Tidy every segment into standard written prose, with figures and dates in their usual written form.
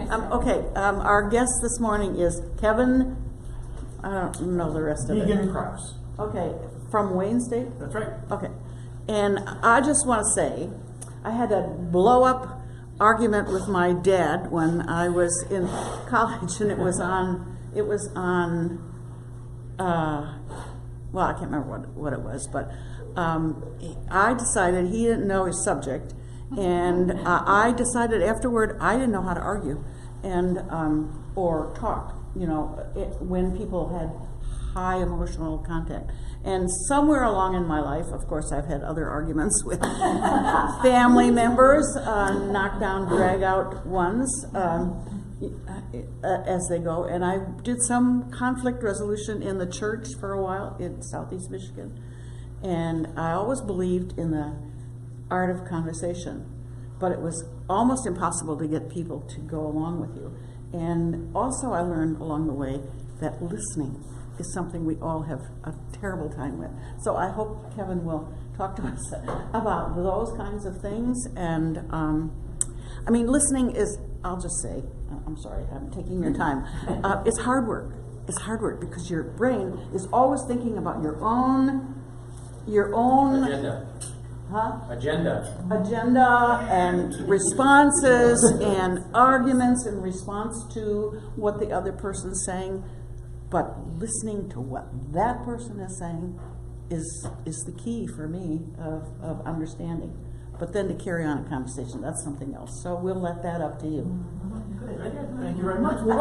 Our guest this morning is Kevin. I don't know the rest of it. Deegan-Krause. Okay, from Wayne State? That's right. Okay. And I just want to say, I had a blow-up argument with my dad when I was in college, and it was on, well, I can't remember what it was, but I decided he didn't know his subject, and I decided afterward I didn't know how to argue and or talk, when people had high emotional contact. And somewhere along in my life, of course, I've had other arguments with family members, knockdown, drag-out ones, as they go. And I did some conflict resolution in the church for a while in Southeast Michigan. And I always believed in the art of conversation, but it was almost impossible to get people to go along with you. And also I learned along the way that listening is something we all have a terrible time with. So I hope Kevin will talk to us about those kinds of things. And listening is, I'll just say, I'm sorry, I'm taking your time. It's hard work. It's hard work because your brain is always thinking about your own agenda. Agenda and responses and arguments in response to what the other person's saying. But listening to what that person is saying is the key for me of understanding. But then to carry on a conversation, that's something else. So we'll let that up to you. Thank you very much. Well,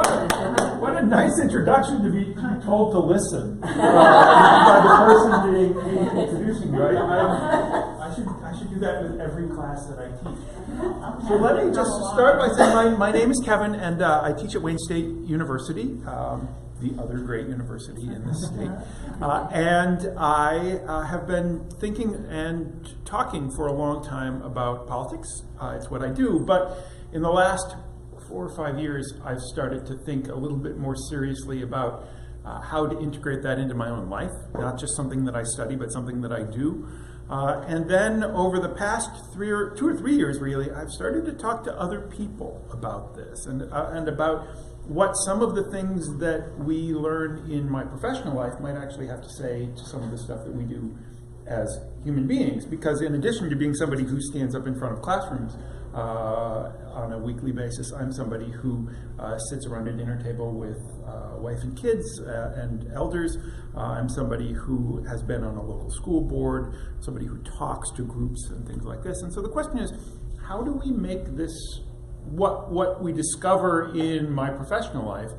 what a nice introduction to be told to listen by the person being introducing you. I should do that with every class that I teach. So let me just start by saying my name is Kevin, and I teach at Wayne State University, the other great university in this state. And I have been thinking and talking for a long time about politics. It's what I do. But in the last 4 or 5 years, I've started to think a little bit more seriously about how to integrate that into my own life, not just something that I study, but something that I do. And then over the past 2 or 3 years, really, I've started to talk to other people about this and about what some of the things that we learn in my professional life might actually have to say to some of the stuff that we do as human beings. Because in addition to being somebody who stands up in front of classrooms on a weekly basis, I'm somebody who sits around a dinner table with wife and kids and elders. I'm somebody who has been on a local school board, somebody who talks to groups and things like this. And so the question is, how do we make this, what we discover in my professional life,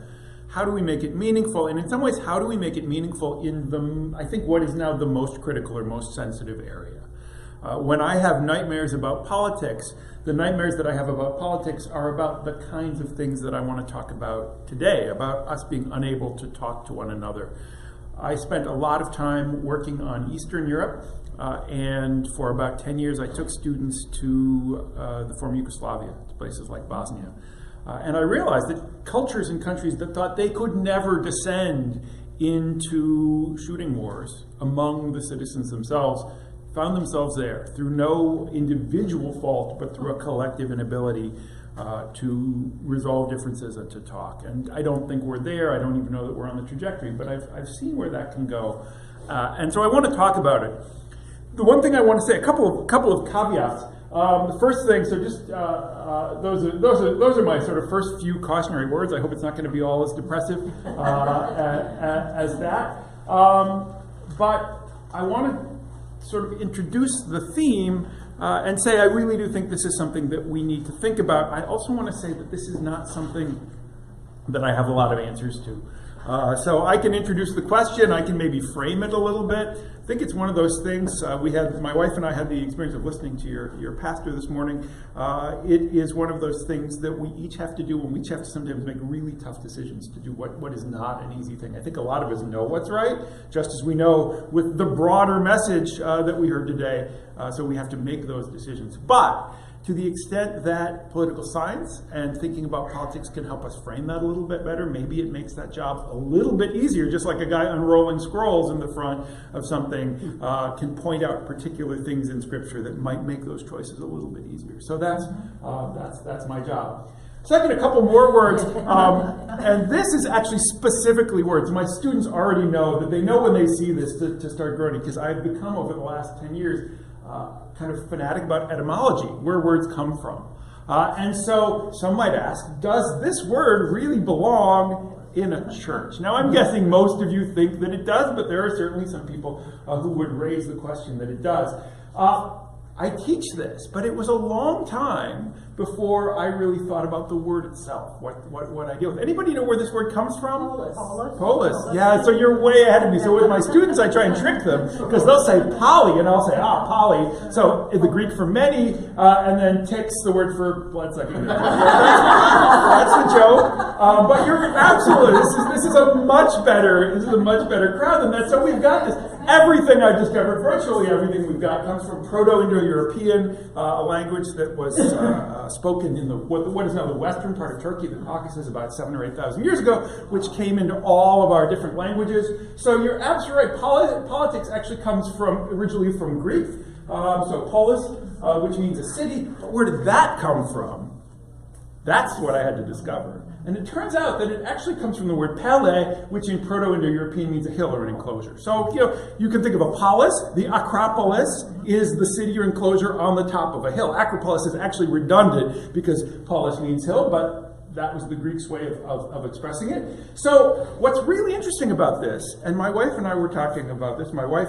how do we make it meaningful? And in some ways, how do we make it meaningful in I think what is now the most critical or most sensitive area? When I have nightmares about politics, the nightmares that I have about politics are about the kinds of things that I want to talk about today, about us being unable to talk to one another. I spent a lot of time working on Eastern Europe, and for about 10 years I took students to the former Yugoslavia, to places like Bosnia. And I realized that cultures and countries that thought they could never descend into shooting wars among the citizens themselves found themselves there through no individual fault, but through a collective inability to resolve differences and to talk. And I don't think we're there. I don't even know that we're on the trajectory, but I've seen where that can go. And so I want to talk about it. The one thing I want to say, a couple of caveats. The first thing, so just those are my sort of first few cautionary words. I hope it's not going to be all as depressive as that. But I want to sort of introduce the theme and say I really do think this is something that we need to think about. I also want to say that this is not something that I have a lot of answers to. So I can introduce the question, I can maybe frame it a little bit. I think it's one of those things, my wife and I had the experience of listening to your pastor this morning. It is one of those things that we each have to do, and we each have to sometimes make really tough decisions to do what is not an easy thing. I think a lot of us know what's right, just as we know with the broader message that we heard today, so we have to make those decisions. But to the extent that political science and thinking about politics can help us frame that a little bit better, maybe it makes that job a little bit easier, just like a guy unrolling scrolls in the front of something can point out particular things in Scripture that might make those choices a little bit easier. So that's my job. Second, a couple more words. And this is actually specifically words. My students already know that they know when they see this to start groaning, because I've become, over the last 10 years, kind of fanatic about etymology, where words come from. And so some might ask, does this word really belong in a church? Now, I'm guessing most of you think that it does, but there are certainly some people who would raise the question that it does. I teach this, but it was a long time before I really thought about the word itself, what I deal with. Anybody know where this word comes from? Polis. Yeah, so you're way ahead of me. So with my students, I try and trick them, because they'll say poly, and I'll say, poly. So in the Greek for many, and then tix, the word for bloodsucking. That's the joke. But you're absolutely, this is a much better crowd than that. So we've got this. Everything I've discovered, virtually everything we've got, comes from Proto-Indo-European, a language that was spoken in what is now the western part of Turkey, the Caucasus, about 7,000 or 8,000 years ago, which came into all of our different languages. So you're absolutely right. Politics actually comes originally from Greek, so polis, which means a city. But where did that come from? That's what I had to discover. And it turns out that it actually comes from the word pele, which in Proto-Indo-European means a hill or an enclosure. So, you can think of a polis. The Acropolis is the city or enclosure on the top of a hill. Acropolis is actually redundant because polis means hill, but that was the Greek's way of expressing it. So what's really interesting about this, and my wife and I were talking about this. My wife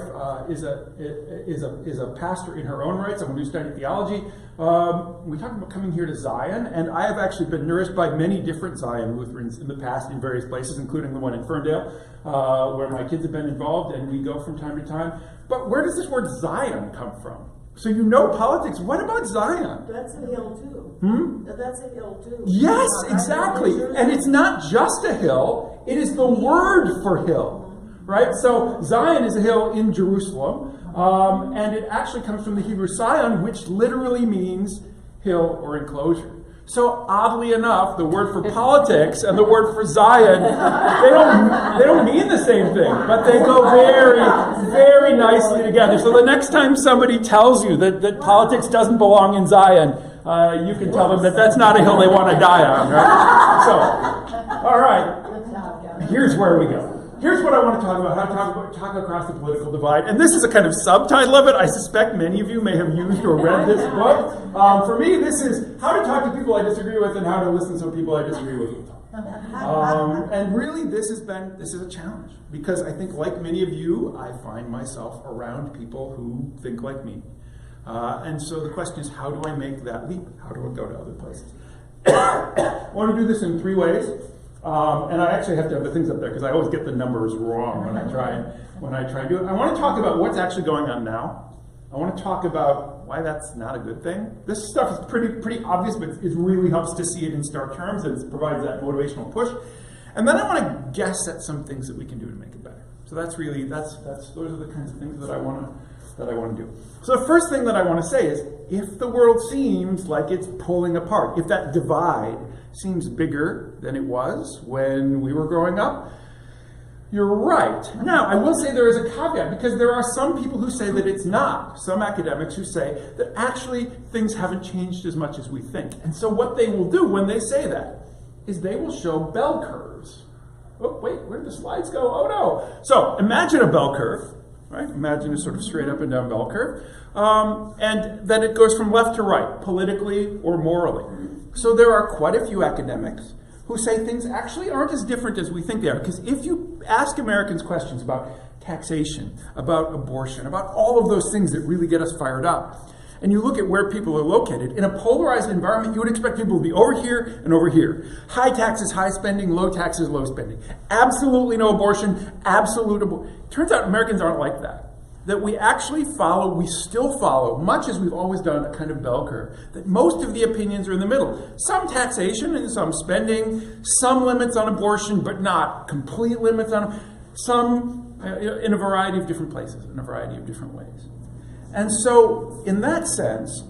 is a pastor in her own right, someone who studied theology. We talked about coming here to Zion, and I have actually been nourished by many different Zion Lutherans in the past in various places, including the one in Ferndale, where my kids have been involved, and we go from time to time. But where does this word Zion come from? So you know politics. What about Zion? That's a hill too. That's a hill too. Yes, exactly. And it's not just a hill. It is the word for hill, right? So Zion is a hill in Jerusalem, and it actually comes from the Hebrew Sion, which literally means hill or enclosure. So oddly enough, the word for politics and the word for Zion, they don't mean the same thing, but they go very, very nicely together. So the next time somebody tells you that politics doesn't belong in Zion, you can tell them that that's not a hill they want to die on, right? So, all right, here's where we go. Here's what I want to talk about, how to talk across the political divide. And this is a kind of subtitle of it. I suspect many of you may have used or read this book. For me, this is how to talk to people I disagree with and how to listen to some people I disagree with. And really, this is a challenge. Because I think, like many of you, I find myself around people who think like me. And so the question is, how do I make that leap? How do I go to other places? I want to do this in 3 ways. And I actually have to have the things up there because I always get the numbers wrong when I try and do it. I want to talk about what's actually going on now. I want to talk about why that's not a good thing. This stuff is pretty obvious, but it really helps to see it in stark terms, and it provides that motivational push. And then I want to guess at some things that we can do to make it better. So those are the kinds of things that I want to do. So the first thing that I want to say is, if the world seems like it's pulling apart, if that divide seems bigger than it was when we were growing up, you're right. Now, I will say there is a caveat, because there are some people who say that it's not. Some academics who say that actually things haven't changed as much as we think. And so what they will do when they say that is they will show bell curves. Oh, wait, where did the slides go? Oh, no. So imagine a bell curve, right? Imagine a sort of straight up and down bell curve. And then it goes from left to right, politically or morally. So there are quite a few academics who say things actually aren't as different as we think they are. Because if you ask Americans questions about taxation, about abortion, about all of those things that really get us fired up, and you look at where people are located, in a polarized environment, you would expect people to be over here and over here. High taxes, high spending, low taxes, low spending. Absolutely no abortion, absolute abortion. Turns out Americans aren't like that. That we still follow, much as we've always done, a kind of bell curve. That most of the opinions are in the middle. Some taxation and some spending, some limits on abortion, but not complete limits on them. Some in a variety of different places, in a variety of different ways. And so, in that sense,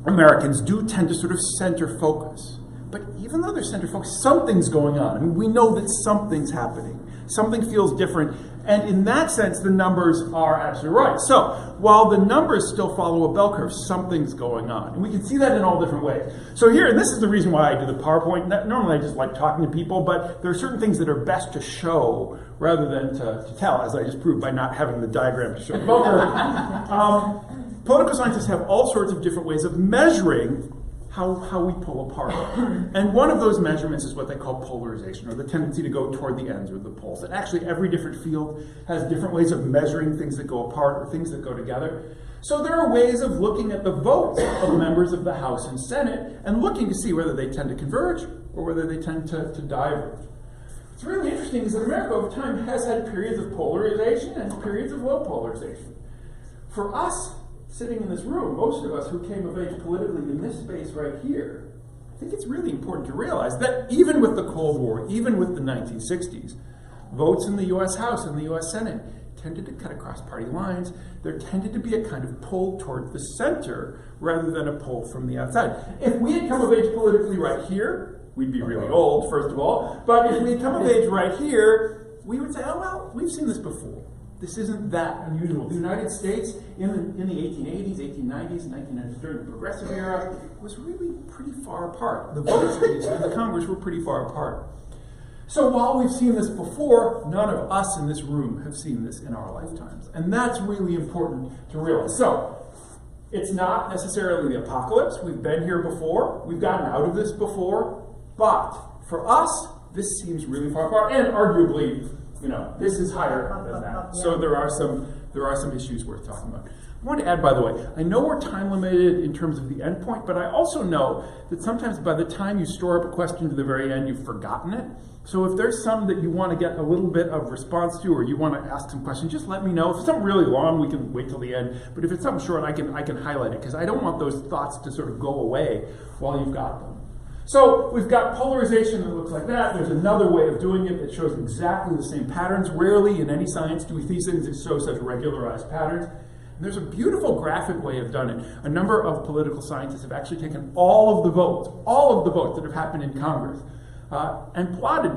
Americans do tend to sort of center focus. But even though they're center focused, something's going on. I mean, we know that something's happening. Something feels different. And in that sense, the numbers are absolutely right. So while the numbers still follow a bell curve, something's going on. And we can see that in all different ways. So here, and this is the reason why I do the PowerPoint. Normally I just like talking to people, but there are certain things that are best to show rather than to tell, as I just proved by not having the diagram to show the bell curve. Political scientists have all sorts of different ways of measuring how we pull apart. And one of those measurements is what they call polarization, or the tendency to go toward the ends or the poles. And actually every different field has different ways of measuring things that go apart or things that go together. So there are ways of looking at the votes of members of the House and Senate and looking to see whether they tend to converge or whether they tend to diverge. What's really interesting is that America over time has had periods of polarization and periods of low polarization. For us, sitting in this room, most of us who came of age politically in this space right here, I think it's really important to realize that even with the Cold War, even with the 1960s, votes in the US House and the US Senate tended to cut across party lines. There tended to be a kind of pull toward the center rather than a pull from the outside. If we had come of age politically right here, we'd be really old, first of all, but if we had come of age right here, we would say, oh, well, we've seen this before. This isn't that unusual. The United States in the 1880s, 1890s, 1900s, during the Progressive Era, was really pretty far apart. The votes in the Congress were pretty far apart. So while we've seen this before, none of us in this room have seen this in our lifetimes. And that's really important to realize. So it's not necessarily the apocalypse. We've been here before. We've gotten out of this before. But for us, this seems really far apart. And arguably, this is higher than that. So there are some issues worth talking about. I want to add, by the way, I know we're time limited in terms of the endpoint, but I also know that sometimes by the time you store up a question to the very end, you've forgotten it. So if there's some that you want to get a little bit of response to, or you want to ask some questions, just let me know. If it's something really long, we can wait till the end. But if it's something short, I can highlight it, because I don't want those thoughts to sort of go away while you've got them. So we've got polarization that looks like that. There's another way of doing it that shows exactly the same patterns. Rarely in any science do we see things that show such regularized patterns. And there's a beautiful graphic way of doing it. A number of political scientists have actually taken all of the votes that have happened in Congress, and plotted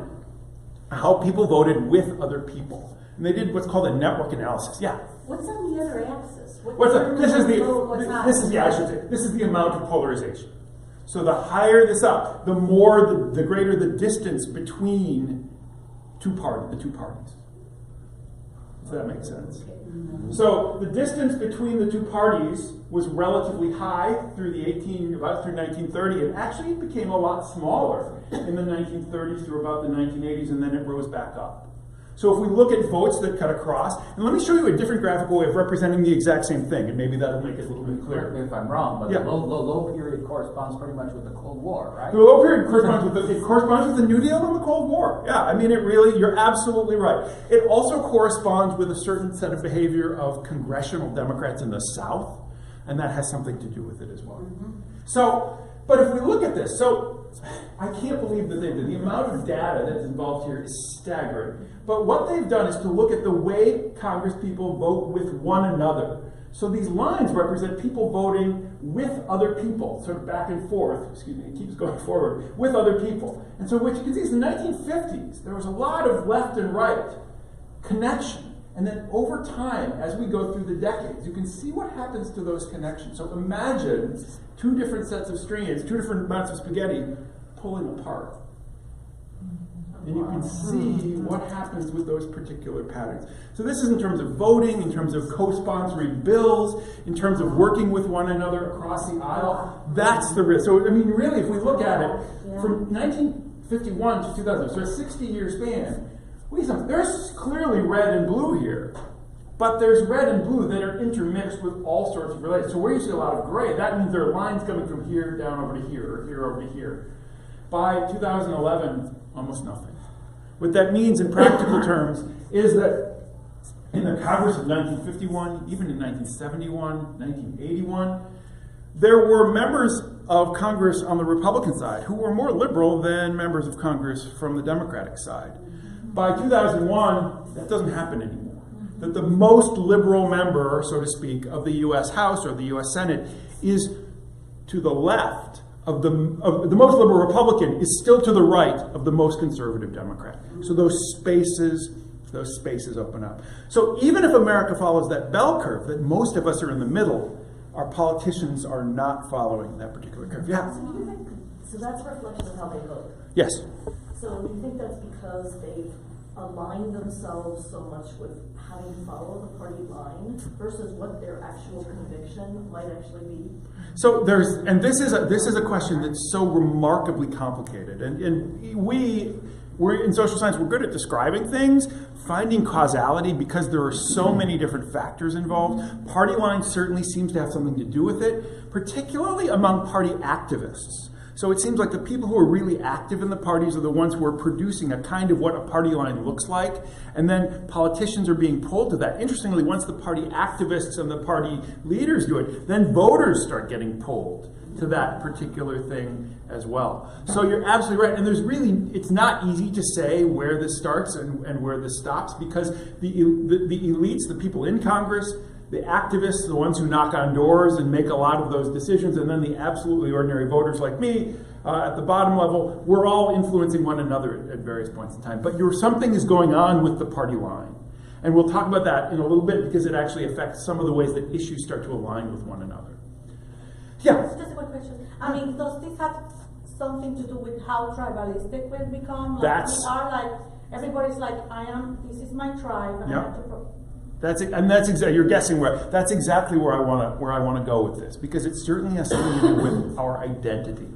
how people voted with other people. And they did what's called a network analysis. Yeah? What's on the other axis? This is the amount of polarization. So the higher this up, the more, the greater the distance between the two parties. Does that make sense? So the distance between the two parties was relatively high through about through 1930, and actually it became a lot smaller in the 1930s through about the 1980s, and then it rose back up. So if we look at votes that cut across, and let me show you a different graphical way of representing the exact same thing, and maybe that'll make it a little bit clearer. If I'm wrong, but yeah. The low period corresponds pretty much with the Cold War, right? The low period corresponds with the New Deal and the Cold War. Yeah, I mean, you're absolutely right. It also corresponds with a certain set of behavior of congressional Democrats in the South, and that has something to do with it as well. Mm-hmm. So, but if we look at this, I can't believe that they did. The amount of data that's involved here is staggering. But what they've done is to look at the way Congress people vote with one another. So these lines represent people voting with other people, sort of back and forth, it keeps going forward, with other people. And so what you can see is in the 1950s, there was a lot of left and right connection. And then over time, as we go through the decades, you can see what happens to those connections. So imagine two different sets of strands, two different amounts of spaghetti pulling apart. And you can see what happens with those particular patterns. So this is in terms of voting, in terms of co-sponsoring bills, in terms of working with one another across the aisle. That's the risk. So, I mean, really, if we look at it, from 1951 to 2000, so a 60-year span, there's clearly red and blue here. But there's red and blue that are intermixed with all sorts of related. So where you see a lot of gray, that means there are lines coming from here down over to here, or here over to here. By 2011, almost nothing. What that means in practical terms is that in the Congress of 1951, even in 1971, 1981, there were members of Congress on the Republican side who were more liberal than members of Congress from the Democratic side. By 2001, that doesn't happen anymore. That the most liberal member, so to speak, of the U.S. House or the U.S. Senate is to the left of the most liberal Republican is still to the right of the most conservative Democrat. So those spaces those spaces open up. So even if America follows that bell curve, that most of us are in the middle, our politicians are not following that particular curve. Yeah? So that's a reflection of how they vote. Yes. So do you think that's because they've aligned themselves so much with having to follow the party line versus what their actual conviction might actually be? So this is a question that's so remarkably complicated, and we're in social science, we're good at describing things, finding causality because there are so many different factors involved. Party line certainly seems to have something to do with it, particularly among party activists. So it seems like the people who are really active in the parties are the ones who are producing a kind of what a party line looks like, and then politicians are being pulled to that. Interestingly, once the party activists and the party leaders do it, then voters start getting pulled to that particular thing as well. So you're absolutely right, and it's not easy to say where this starts and where this stops, because the elites, the people in Congress, the activists, the ones who knock on doors and make a lot of those decisions, and then the absolutely ordinary voters like me at the bottom level, we're all influencing one another at various points in time. But something is going on with the party line. And we'll talk about that in a little bit because it actually affects some of the ways that issues start to align with one another. Yeah? Just a quick question. I mean, does this have something to do with how tribalistic we've become? Like, That's... we are like, everybody's like, this is my tribe, and Yep. I have to... That's exactly, you're guessing where. That's exactly where I want to go with this, because it certainly has something to do with our identity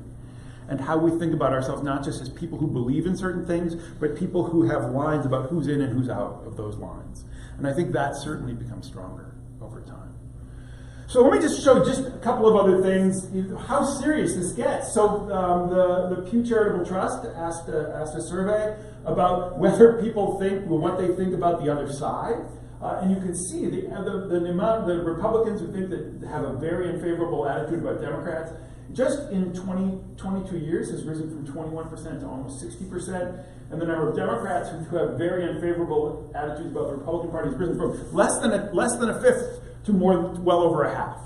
and how we think about ourselves, not just as people who believe in certain things, but people who have lines about who's in and who's out of those lines. And I think that certainly becomes stronger over time. So let me just show just a couple of other things, how serious this gets. So the Pew Charitable Trust asked a survey about whether people think, well, what they think about the other side. And you can see the amount, the Republicans who think that have a very unfavorable attitude about Democrats, just in 22 years has risen from 21% to almost 60%. And the number of Democrats who have very unfavorable attitudes about the Republican Party has risen from less than a fifth to well over a half.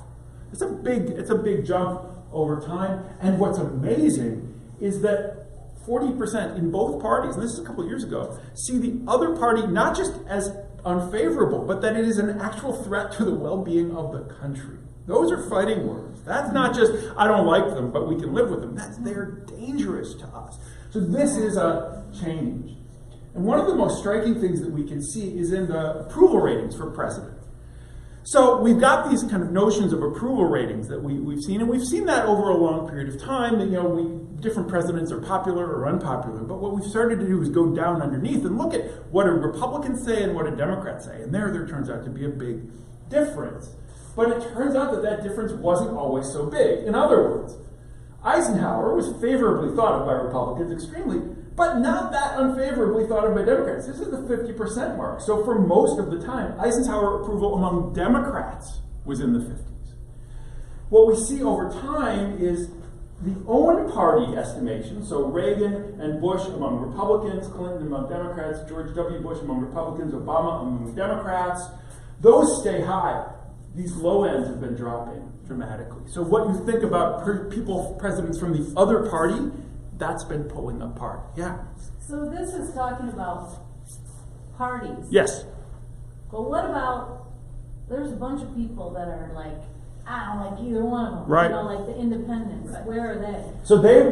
It's a big jump over time. And what's amazing is that 40% in both parties, and this is a couple of years ago, see the other party not just as unfavorable, but that it is an actual threat to the well-being of the country. Those are fighting words. That's not just, I don't like them, but we can live with them. They're dangerous to us. So this is a change. And one of the most striking things that we can see is in the approval ratings for president. So we've got these kind of notions of approval ratings that we've seen, and we've seen that over a long period of time, that different presidents are popular or unpopular. But what we've started to do is go down underneath and look at what do Republicans say and what do Democrats say. And there turns out to be a big difference. But it turns out that difference wasn't always so big. In other words, Eisenhower was favorably thought of by Republicans extremely, but not that unfavorably thought of by Democrats. This is the 50% mark. So for most of the time, Eisenhower approval among Democrats was in the 50s. What we see over time is the own party estimation, so Reagan and Bush among Republicans, Clinton among Democrats, George W. Bush among Republicans, Obama among Democrats, those stay high. These low ends have been dropping dramatically. So what you think about presidents from the other party, that's been pulling apart. Yeah? So this is talking about parties. Yes. But what about, there's a bunch of people that are like, I don't like either one of them. Right. Like the independents. Right. Where are they? So they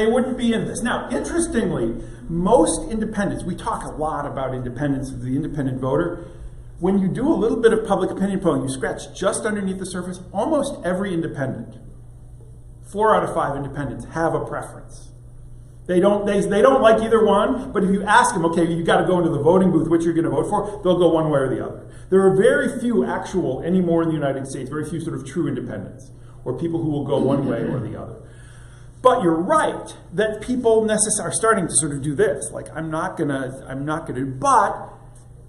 wouldn't be in this. Now, interestingly, most independents, we talk a lot about independence of the independent voter. When you do a little bit of public opinion polling, you scratch just underneath the surface, almost every independent, 4 out of 5 independents, have a preference. They don't like either one, but if you ask them, okay, you got to go into the voting booth, which you're going to vote for, they'll go one way or the other. There are very few anymore in the United States, very few sort of true independents, or people who will go one way or the other. But you're right that people are starting to sort of do this, like I'm not gonna, but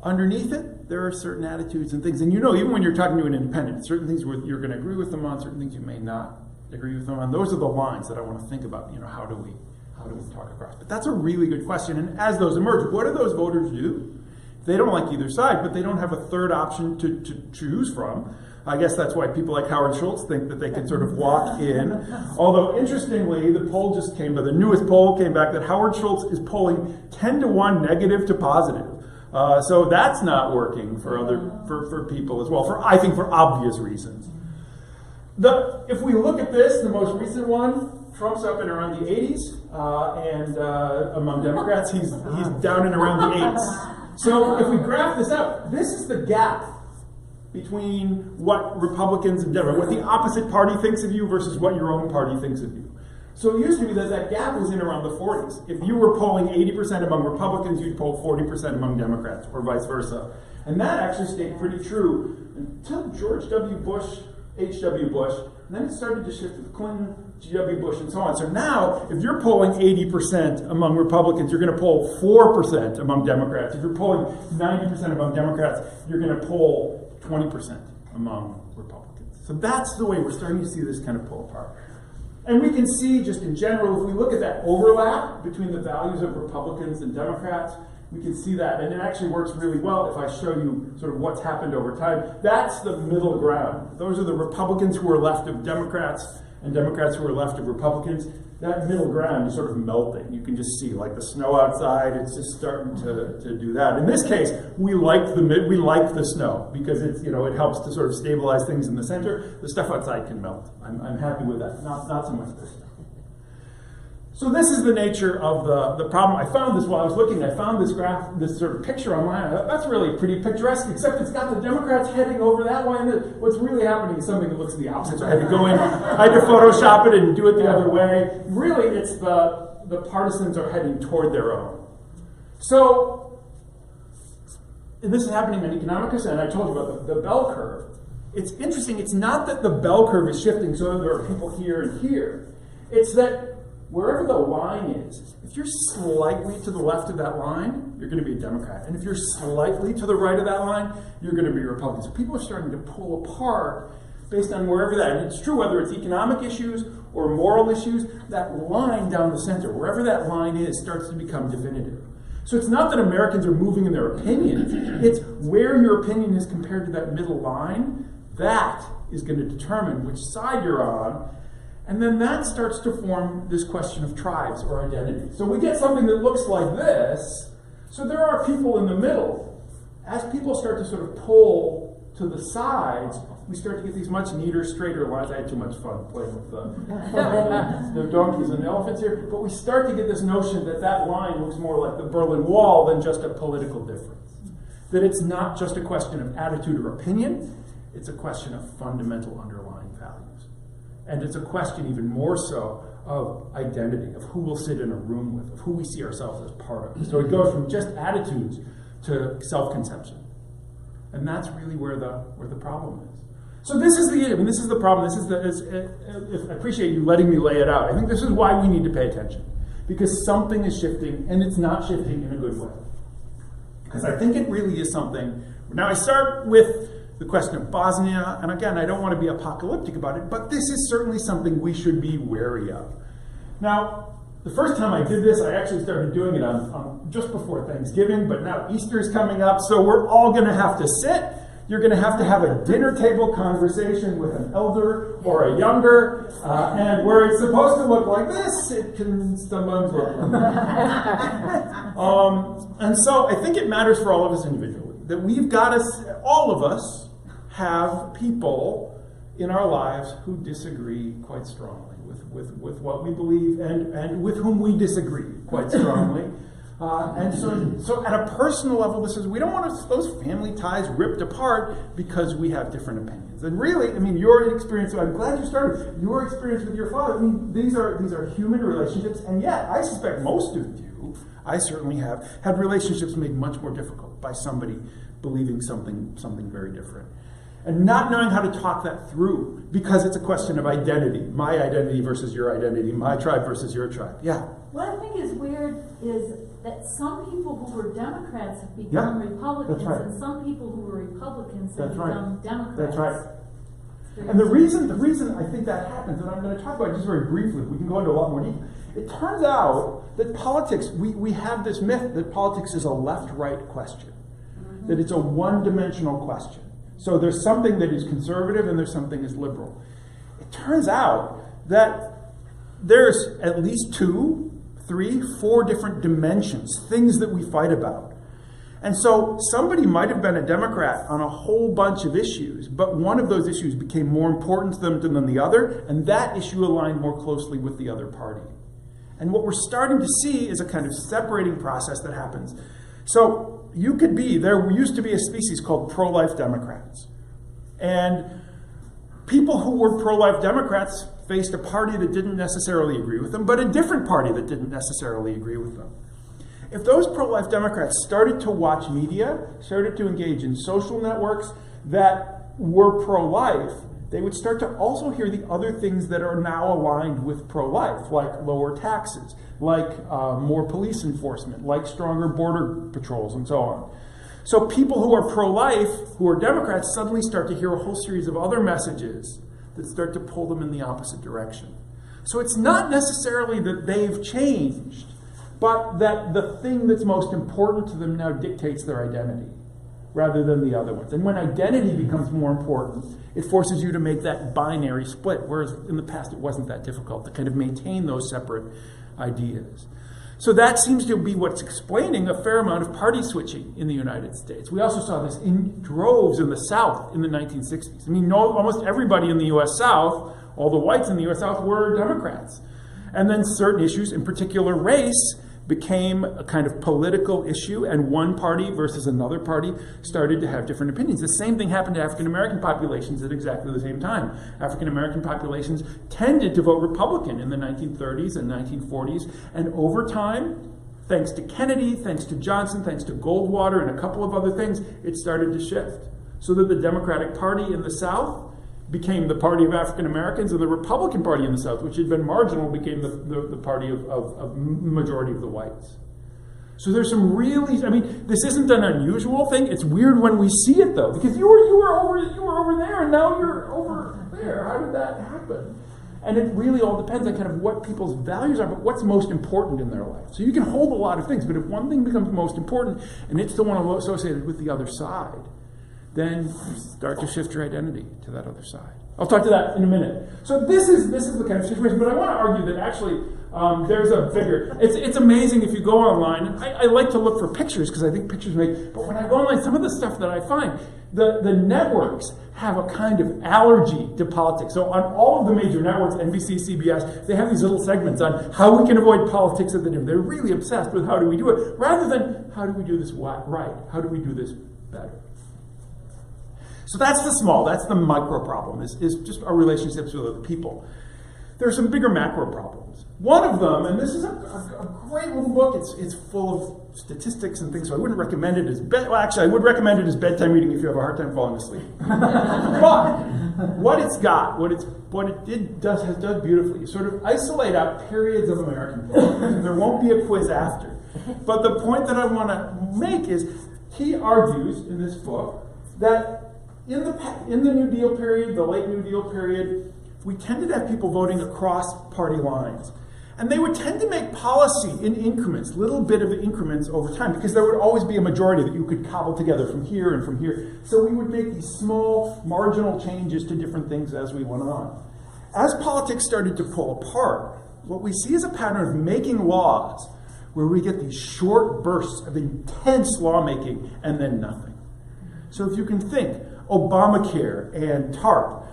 underneath it, there are certain attitudes and things, and even when you're talking to an independent, certain things you're going to agree with them on, certain things you may not agree with them on. Those are the lines that I want to think about. How do we talk across? But that's a really good question. And as those emerge, what do those voters do? They don't like either side, but they don't have a third option to choose from. I guess that's why people like Howard Schultz think that they can sort of walk in. Although, interestingly, the newest poll came back that Howard Schultz is polling 10 to 1 negative to positive So that's not working for people as well, I think for obvious reasons. If we look at this, the most recent one, Trump's up in around the 80s, and among Democrats, he's down in around the 8s. So if we graph this out, this is the gap between what Republicans and Democrats, what the opposite party thinks of you versus what your own party thinks of you. So it used to be that gap was in around the 40s. If you were polling 80% among Republicans, you'd poll 40% among Democrats, or vice versa. And that actually stayed pretty true until George W. Bush, H.W. Bush, and then it started to shift with Clinton, G.W. Bush, and so on. So now, if you're polling 80% among Republicans, you're going to poll 4% among Democrats. If you're polling 90% among Democrats, you're going to poll 20% among Republicans. So that's the way we're starting to see this kind of pull apart. And we can see, just in general, if we look at that overlap between the values of Republicans and Democrats, we can see that. And it actually works really well if I show you sort of what's happened over time. That's the middle ground. Those are the Republicans who are left of Democrats and Democrats who are left of Republicans. That middle ground is sort of melting. You can just see, like the snow outside, it's just starting to do that. In this case, we like the snow because it's, it helps to sort of stabilize things in the center. The stuff outside can melt. I'm happy with that. Not so much this stuff. So this is the nature of the problem. I found this while I was looking. I found this graph, this sort of picture online. I thought, that's really pretty picturesque, except it's got the Democrats heading over that way. And what's really happening is something that looks the opposite. So I had to go in, I had to Photoshop it and do it the other way. Really, it's the partisans are heading toward their own. So this is happening in economics, and I told you about the bell curve. It's interesting. It's not that the bell curve is shifting so that there are people here and here. It's that wherever the line is, if you're slightly to the left of that line, you're going to be a Democrat. And if you're slightly to the right of that line, you're going to be a Republican. So people are starting to pull apart based on wherever that is. And it's true whether it's economic issues or moral issues, that line down the center, wherever that line is, starts to become definitive. So it's not that Americans are moving in their opinions. It's where your opinion is compared to that middle line. That is going to determine which side you're on. And then that starts to form this question of tribes or identity. So we get something that looks like this. So there are people in the middle. As people start to sort of pull to the sides, we start to get these much neater, straighter lines. I had too much fun playing with the donkeys and elephants here. But we start to get this notion that that line looks more like the Berlin Wall than just a political difference. That it's not just a question of attitude or opinion. It's a question of fundamental underlying values. And it's a question even more so of identity, of who we'll sit in a room with, of who we see ourselves as part of. So it goes from just attitudes to self-conception. And that's really where the problem is. So this is the problem. I appreciate you letting me lay it out. I think this is why we need to pay attention. Because something is shifting, and it's not shifting in a good way. Because I think it really is something. Now I start with the question of Bosnia, and again, I don't want to be apocalyptic about it, but this is certainly something we should be wary of. Now, the first time I did this, I actually started doing it on just before Thanksgiving, but now Easter's coming up, so we're all going to have to sit. You're going to have a dinner table conversation with an elder or a younger, and where it's supposed to look like this, it can sometimes look like that. And so I think it matters for all of us individually, that we've got to, all of us, have people in our lives who disagree quite strongly with what we believe and with whom we disagree quite strongly. And so at a personal level, this is, we don't want those family ties ripped apart because we have different opinions. And really, your experience, I'm glad you started, your experience with your father, these are human relationships, and yet I suspect most of you, I certainly have, had relationships made much more difficult by somebody believing something very different. And not knowing how to talk that through because it's a question of identity. My identity versus your identity. My tribe versus your tribe. Yeah. What I think is weird is that some people who were Democrats have become Republicans, right. and some people who were Republicans have That's right. become Democrats. That's right. And the reason I think that happens, and I'm going to talk about it just very briefly, we can go into a lot more detail. It turns out that politics, we have this myth that politics is a left-right question, that it's a one-dimensional question. So there's something that is conservative and there's something that's liberal. It turns out that there's at least 2, 3, 4 different dimensions, things that we fight about. And so somebody might have been a Democrat on a whole bunch of issues, but one of those issues became more important to them than the other, and that issue aligned more closely with the other party. And what we're starting to see is a kind of separating process that happens. So there used to be a species called pro-life Democrats. And people who were pro-life Democrats faced a party that didn't necessarily agree with them, but a different party that didn't necessarily agree with them. If those pro-life Democrats started to watch media, started to engage in social networks that were pro-life, they would start to also hear the other things that are now aligned with pro-life, like lower taxes, like more police enforcement, like stronger border patrols, and so on. So people who are pro-life, who are Democrats, suddenly start to hear a whole series of other messages that start to pull them in the opposite direction. So it's not necessarily that they've changed, but that the thing that's most important to them now dictates their identity, rather than the other ones. And when identity becomes more important, it forces you to make that binary split, whereas in the past it wasn't that difficult to kind of maintain those separate ideas. So that seems to be what's explaining a fair amount of party switching in the United States. We also saw this in droves in the South in the 1960s. I mean, almost everybody in the U.S. South, all the whites in the U.S. South, were Democrats. And then certain issues, in particular race, became a kind of political issue, and one party versus another party started to have different opinions. The same thing happened to African-American populations at exactly the same time. African-American populations tended to vote Republican in the 1930s and 1940s, and over time, thanks to Kennedy, thanks to Johnson, thanks to Goldwater, and a couple of other things, it started to shift. So that the Democratic Party in the South became the party of African Americans, and the Republican Party in the South, which had been marginal, became the party of majority of the whites. So there's some really, I mean, this isn't an unusual thing. It's weird when we see it though, because you were over there, and now you're over there. How did that happen? And it really all depends on kind of what people's values are, but what's most important in their life. So you can hold a lot of things, but if one thing becomes most important, and it's the one associated with the other side, then you start to shift your identity to that other side. I'll talk to that in a minute. So this is the kind of situation, but I want to argue that actually there's a bigger, it's amazing if you go online. I like to look for pictures because I think pictures make, but when I go online, some of the stuff that I find, the networks have a kind of allergy to politics. So on all of the major networks, NBC, CBS, they have these little segments on how we can avoid politics at the dinner. They're really obsessed with how do we do it, rather than how do we do this right, how do we do this better. So that's the micro problem, is just our relationships with other people. There are some bigger macro problems. One of them, and this is a great little book, it's full of statistics and things, so I wouldn't recommend it as I would recommend it as bedtime reading if you have a hard time falling asleep. But what it's got, what it does beautifully, is sort of isolate out periods of American politics. There won't be a quiz after. But the point that I want to make is, he argues in this book that in the New Deal period, the late New Deal period, we tended to have people voting across party lines. And they would tend to make policy in increments, little bit of increments over time, because there would always be a majority that you could cobble together from here and from here. So we would make these small, marginal changes to different things as we went on. As politics started to pull apart, what we see is a pattern of making laws where we get these short bursts of intense lawmaking and then nothing. So if you can think, Obamacare and TARP,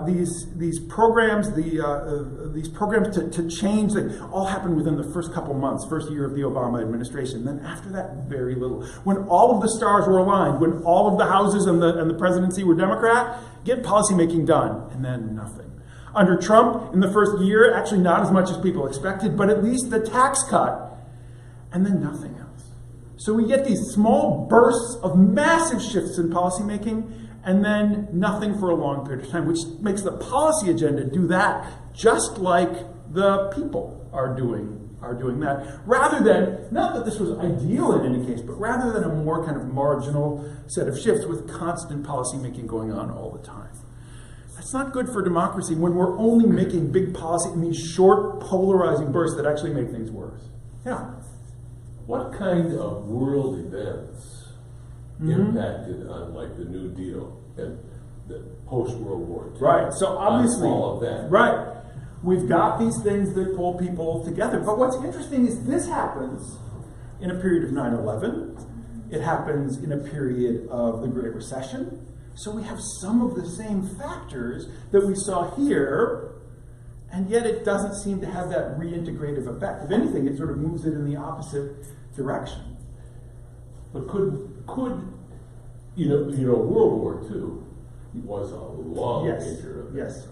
these programs, these programs to change, that all happened within the first couple months, first year of the Obama administration. Then after that, very little. When all of the stars were aligned, when all of the houses and the presidency were Democrat, get policymaking done, and then nothing. Under Trump, in the first year, actually not as much as people expected, but at least the tax cut, and then nothing else. So we get these small bursts of massive shifts in policymaking, and then nothing for a long period of time, which makes the policy agenda do that just like the people are doing that, rather than, not that this was ideal in any case, but rather than a more kind of marginal set of shifts with constant policymaking going on all the time. That's not good for democracy when we're only making big policy in these short, polarizing bursts that actually make things worse. Yeah? What kind of world events impacted on like the New Deal and the post-World War II? Right, so obviously, all of that. Right. We've got these things that pull people together. But what's interesting is this happens in a period of 9/11, It happens in a period of the Great Recession. So we have some of the same factors that we saw here, and yet it doesn't seem to have that reintegrative effect. If anything, it sort of moves it in the opposite direction. But could World War II was a long major event. Yes.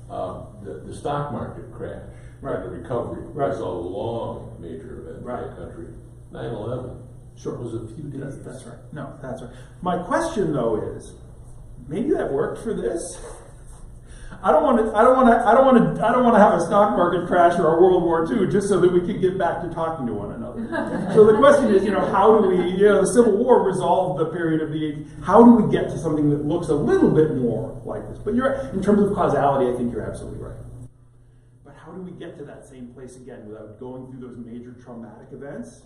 The stock market crash, Right. the recovery was a long major event in Right. the country. 9/11 was a few days. That's right. No, that's right. My question though is, maybe that worked for this. I don't want to have a stock market crash or a World War II just so that we can get back to talking to one another. So the question is, how do we, the Civil War resolved the period of the 80s. How do we get to something that looks a little bit more like this? But in terms of causality, I think you're absolutely right. But how do we get to that same place again without going through those major traumatic events?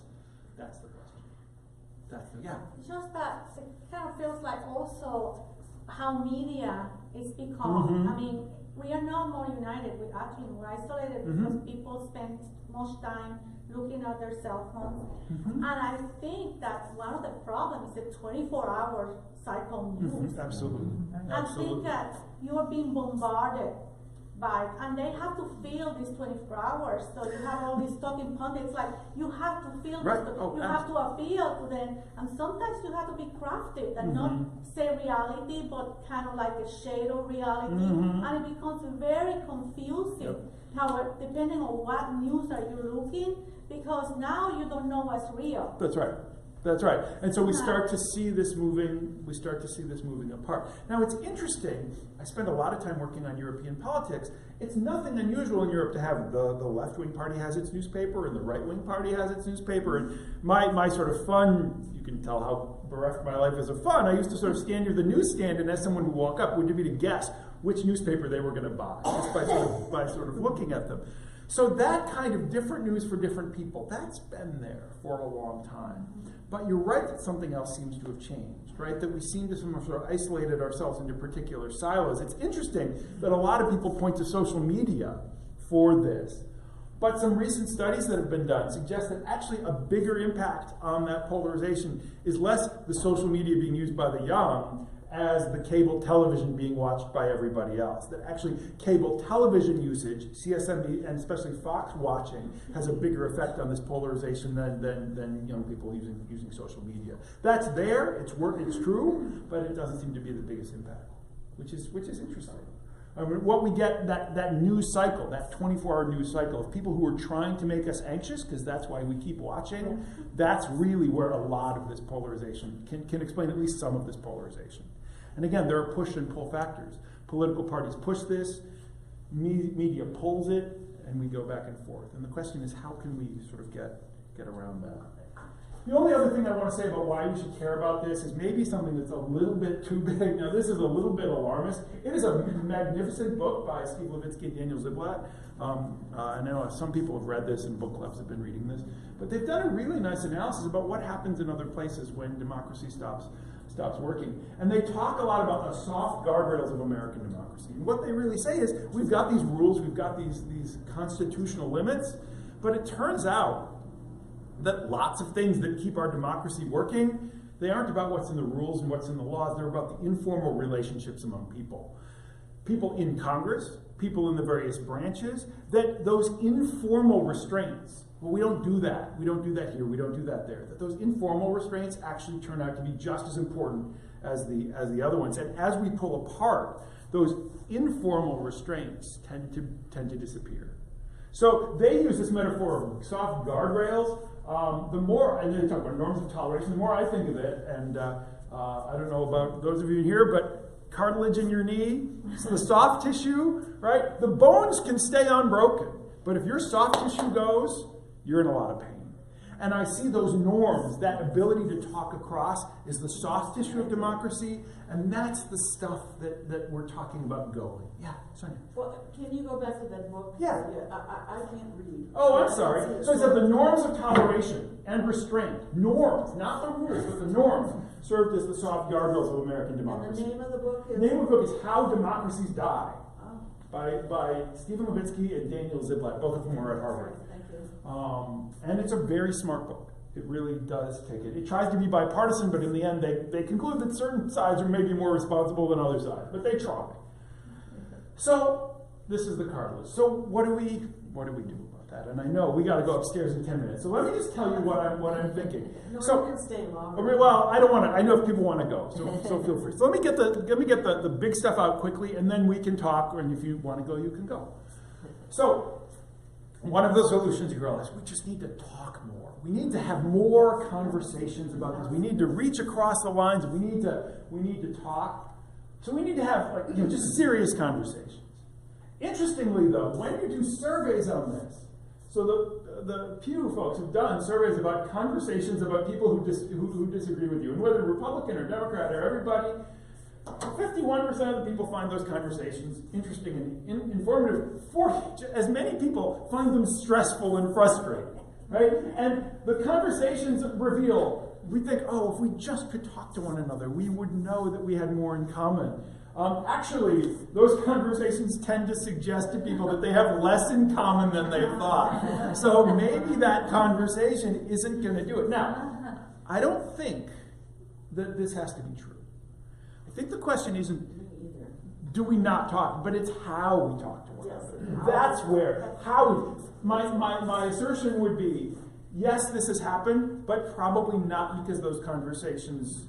That's the question. Just that it kind of feels like also how media is become. I mean, we are not more united. We actually more isolated because people spend much time looking at their cell phones. And I think that one of the problems is the 24-hour cycle news. Absolutely. I think that you are being bombarded by, and they have to fill these 24 hours. So you have all these talking pundits, like you have to fill Right. this, Oh, you have to appeal to them, and sometimes you have to be crafted and not say reality, but kind of like a shade of reality, and it becomes very confusing. How, depending on what news are you looking, because now you don't know what's real. That's right. That's right. And so we start to see this moving, apart. Now it's interesting, I spend a lot of time working on European politics. It's nothing unusual in Europe to have the left-wing party has its newspaper and the right-wing party has its newspaper. And my sort of fun, you can tell how bereft my life is of fun, I used to sort of stand near the newsstand and ask someone who walk up, would you be to guess which newspaper they were going to buy, just by sort of looking at them. So that kind of different news for different people, that's been there for a long time. But you're right that something else seems to have changed, right? That we seem to sort of isolated ourselves into particular silos. It's interesting that a lot of people point to social media for this. But some recent studies that have been done suggest that actually a bigger impact on that polarization is less the social media being used by the young as the cable television being watched by everybody else. That actually cable television usage, CSM and especially Fox watching, has a bigger effect on this polarization than young people using social media. That's there, it's true, but it doesn't seem to be the biggest impact, which is interesting. I mean, what we get, that news cycle, that 24-hour news cycle of people who are trying to make us anxious, because that's why we keep watching, that's really where a lot of this polarization can explain at least some of this polarization. And again, there are push and pull factors. Political parties push this, media pulls it, and we go back and forth. And the question is, how can we sort of get around that? The only other thing I want to say about why we should care about this is maybe something that's a little bit too big. Now, this is a little bit alarmist. It is a magnificent book by Steve Levitsky and Daniel Ziblatt. I know some people have read this and book clubs have been reading this. But they've done a really nice analysis about what happens in other places when democracy stops working. And they talk a lot about the soft guardrails of American democracy. And what they really say is, we've got these rules, we've got these constitutional limits, but it turns out that lots of things that keep our democracy working, they aren't about what's in the rules and what's in the laws, they're about the informal relationships among people. People in Congress, people in the various branches, that those informal restraints, well, we don't do that. We don't do that here. We don't do that there. That those informal restraints actually turn out to be just as important as the other ones. And as we pull apart, those informal restraints tend to disappear. So they use this metaphor of soft guardrails. The more, and they talk about norms of toleration, the more I think of it, and I don't know about those of you here, but cartilage in your knee, so the soft tissue, right? The bones can stay unbroken, but if your soft tissue goes, you're in a lot of pain. And I see those norms, that ability to talk across is the soft tissue of democracy, and that's the stuff that we're talking about going. Yeah, Sonia. Well, can you go back to that book? Yeah. I can't read. Oh, I'm sorry. So it said the norms of toleration and restraint. Norms, not the rules, but the norms served as the soft guardrails of American democracy. And the name of the book is? The name of the book is How Democracies Die, Oh. by Stephen Levitsky and Daniel Ziblatt, both of whom are at Harvard. Thank you. And it's a very smart book. It really does take it. It tries to be bipartisan, but in the end, they conclude that certain sides are maybe more responsible than other sides, but they try. So this is the card list. So what do we do about that? And I know we got to go upstairs in 10 minutes. So let me just tell you what I'm thinking. No, so you can stay longer. well, I don't want to. I know if people want to go, so feel free. So let me get the big stuff out quickly, and then we can talk. And if you want to go, you can go. So one of the solutions you realize we just need to talk more. We need to have more conversations about this. We need to reach across the lines. We need to talk. So we need to have just serious conversations. Interestingly, though, when you do surveys on this, so the Pew folks have done surveys about conversations about people who disagree with you, and whether Republican or Democrat or everybody, 51% of the people find those conversations interesting and informative. As many people find them stressful and frustrating, right? And the conversations reveal, we think, oh, if we just could talk to one another, we would know that we had more in common. Actually, those conversations tend to suggest to people that they have less in common than they thought. So maybe that conversation isn't going to do it. Now, I don't think that this has to be true. I think the question isn't, do we not talk, but it's how we talk to one another. That's where, my assertion would be, yes, this has happened, but probably not because those conversations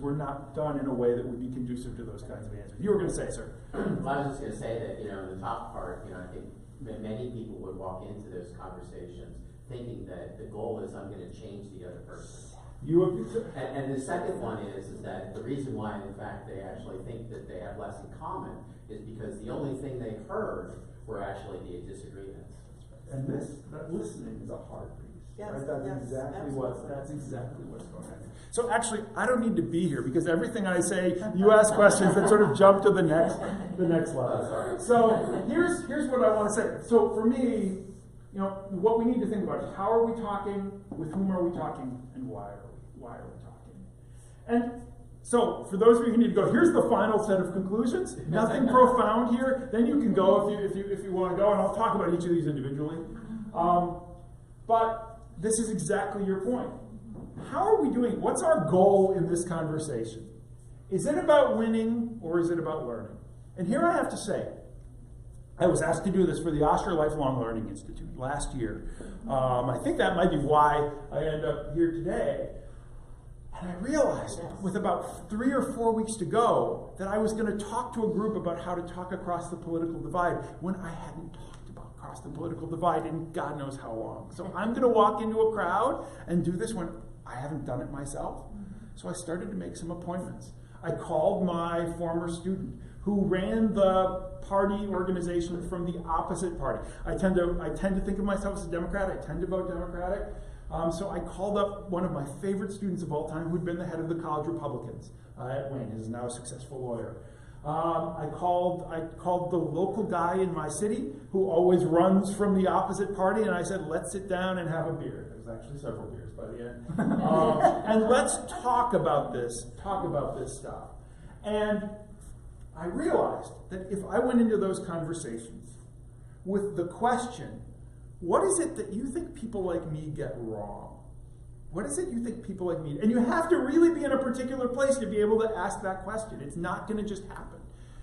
were not done in a way that would be conducive to those kinds of answers. You were going to say, sir. Well, I was just going to say that, in the top part, I think that many people would walk into those conversations thinking that the goal is I'm going to change the other person. And the second one is that the reason why, in fact, they actually think that they have less in common is because the only thing they heard were actually the disagreements. And that listening is a hard piece. Yes, right? That's yes, exactly what's going on. So actually, I don't need to be here because everything I say, you ask questions that sort of jump to the next level. So here's what I want to say. So for me, what we need to think about is how are we talking, with whom are we talking, and why are we talking? And so for those of you who need to go, here's the final set of conclusions. Nothing profound here. Then you can go if you want to go, and I'll talk about each of these individually. But this is exactly your point. How are we doing? What's our goal in this conversation? Is it about winning or is it about learning? And here I have to say, I was asked to do this for the Oster Lifelong Learning Institute last year. I think that might be why I end up here today. And I realized with about 3 or 4 weeks to go that I was going to talk to a group about how to talk across the political divide when I hadn't talked about across the political divide in God knows how long. So I'm going to walk into a crowd and do this when I haven't done it myself. So I started to make some appointments. I called my former student who ran the party organization from the opposite party. I tend to think of myself as a Democrat. I tend to vote Democratic. So I called up one of my favorite students of all time who'd been the head of the college Republicans at Wayne. He's now a successful lawyer. I called the local guy in my city who always runs from the opposite party, and I said, let's sit down and have a beer. There was actually several beers by the end. And let's talk about this stuff. And I realized that if I went into those conversations with the question, what is it that you think people like me get wrong? What is it you think people like me... And you have to really be in a particular place to be able to ask that question. It's not going to just happen.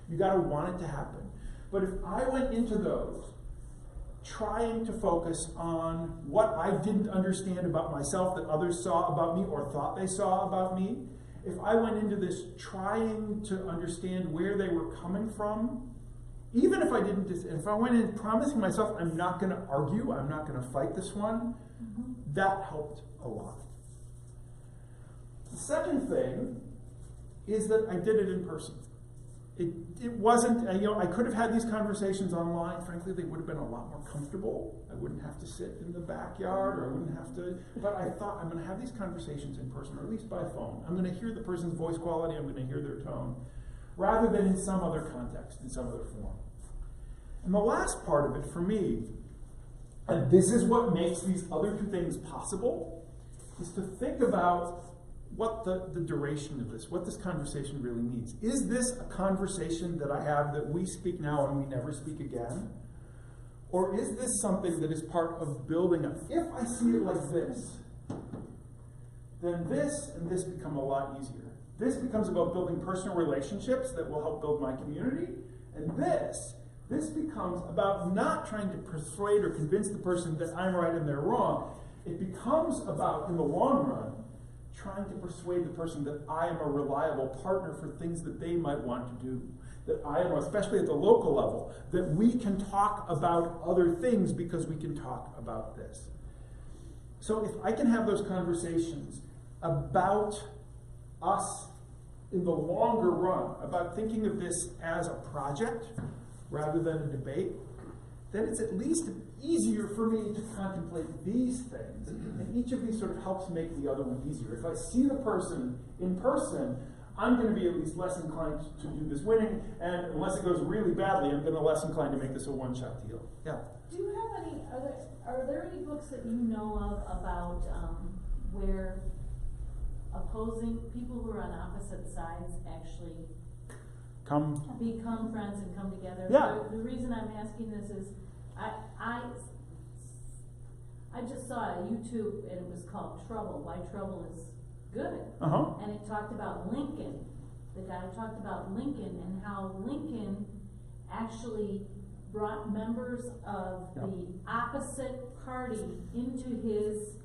You got to want it to happen. But if I went into those trying to focus on what I didn't understand about myself that others saw about me or thought they saw about me, if I went into this trying to understand where they were coming from, even if I didn't, if I went in promising myself I'm not going to argue, I'm not going to fight this one, that helped a lot. The second thing is that I did it in person. It wasn't, I could have had these conversations online. Frankly, they would have been a lot more comfortable. I wouldn't have to sit in the backyard, or I wouldn't have to, but I thought I'm going to have these conversations in person, or at least by phone. I'm going to hear the person's voice quality, I'm going to hear their tone, rather than in some other context, in some other form. And the last part of it for me, and this is what makes these other two things possible, is to think about what the duration of this, what this conversation really means. Is this a conversation that I have that we speak now and we never speak again? Or is this something that is part of building up? If I see it like this, then this and this become a lot easier. This becomes about building personal relationships that will help build my community. And this becomes about not trying to persuade or convince the person that I'm right and they're wrong. It becomes about, in the long run, trying to persuade the person that I am a reliable partner for things that they might want to do. That I am, especially at the local level, that we can talk about other things because we can talk about this. So if I can have those conversations about us in the longer run, about thinking of this as a project rather than a debate, then it's at least easier for me to contemplate these things. And each of these sort of helps make the other one easier. If I see the person in person, I'm going to be at least less inclined to do this winning, and unless it goes really badly, I'm going to be less inclined to make this a one-shot deal. Yeah. Do you have any, are there any books that you know of about where opposing people who are on opposite sides actually become friends and come together? Yeah. The reason I'm asking this is I just saw a YouTube and it was called Trouble, Why Trouble is Good. Uh-huh. And it talked about Lincoln. The guy talked about Lincoln and how Lincoln actually brought members of the opposite party into his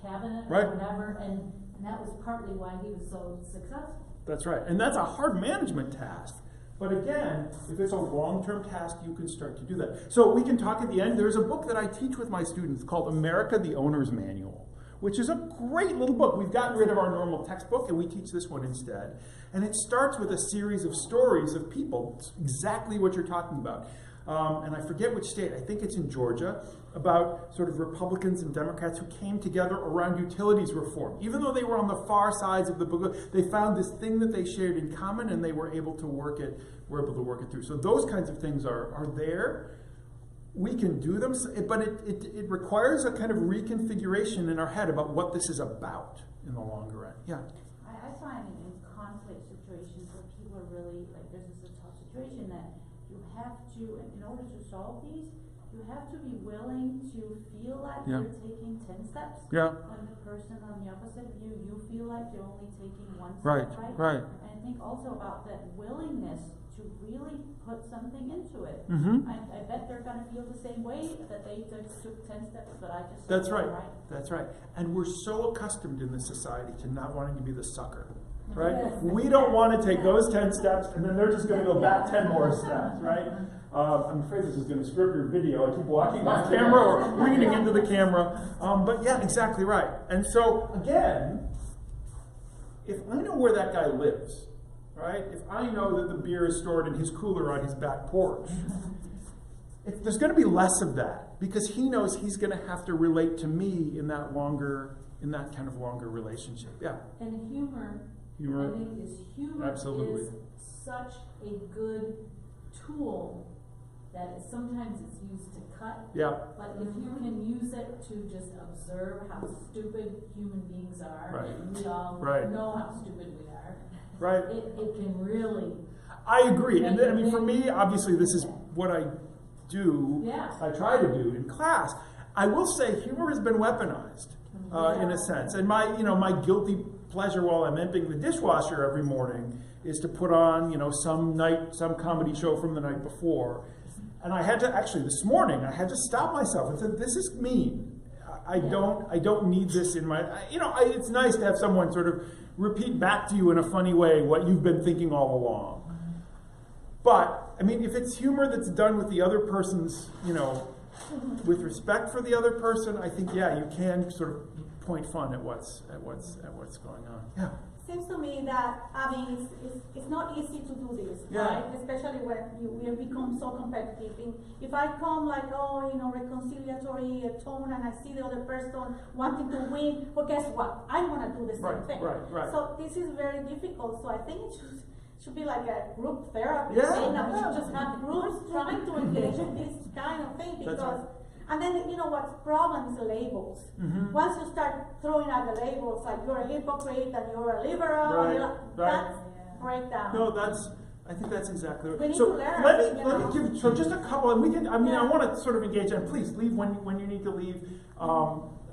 cabinet or whatever, and that was partly why he was so successful. That's right. And that's a hard management task. But again, if it's a long-term task, you can start to do that. So we can talk at the end. There's a book that I teach with my students called America, the Owner's Manual, which is a great little book. We've gotten rid of our normal textbook, and we teach this one instead. And it starts with a series of stories of people, it's exactly what you're talking about. And I forget which state, I think it's in Georgia, about sort of Republicans and Democrats who came together around utilities reform. Even though they were on the far sides of the book, they found this thing that they shared in common, and they were able to work it through. So those kinds of things are there. We can do them, but it requires a kind of reconfiguration in our head about what this is about in the longer run. Yeah. I find in conflict situations where people are really, like, this is a tough situation, that you have to, in order to solve these, you have to be willing to feel like you're taking 10 steps. Yeah. When the person on the opposite of you feel like you're only taking one step, Right. And I think also about that willingness to really put something into it. Mm-hmm. I bet they're going to feel the same way that they took 10 steps, but I just That's don't right. know, That's right. And we're so accustomed in this society to not wanting to be the sucker, right? We don't want to take those 10 steps, and then they're just going to go back 10 more steps, right? I'm afraid this is going to script your video. I keep walking off camera or leaning into the camera. But yeah, exactly right. And so, again, if I know where that guy lives, right? If I know that the beer is stored in his cooler on his back porch, there's going to be less of that because he knows he's going to have to relate to me in that kind of longer relationship. Yeah. And humor. I think Absolutely. is such a good tool that sometimes it's used to cut. Yeah. But if you can use it to just observe how stupid human beings are, and we all know how stupid we are. Right. It can really. I agree. And I mean, for me, obviously, this is what I do. Yeah. I try to do in class. I will say humor has been weaponized in a sense. And my guilty pleasure while I'm emptying the dishwasher every morning is to put on, some comedy show from the night before. And I had to, actually this morning, I had to stop myself and said, this is mean. I don't need this in my, it's nice to have someone sort of repeat back to you in a funny way what you've been thinking all along. But, I mean, if it's humor that's done with the other person's, with respect for the other person, I think, you can sort of point fun at what's going on. Yeah. Seems to me that, it's not easy to do this, right? Especially when we have become so competitive. If I come like, reconciliatory tone, and I see the other person wanting to win, well, guess what? I want to do the same thing. Right. So this is very difficult. So I think it should be like a group therapy. Yeah. We should just have groups trying to engage in this kind of thing because. And then, what's problem is the labels. Mm-hmm. Once you start throwing out the labels, like you're a hypocrite and you're a liberal, that's breakdown. No, I think that's exactly right. We need So to learn, let you me know. give just a couple, and we can. I Yeah. want to sort of engage, and please leave when you need to leave.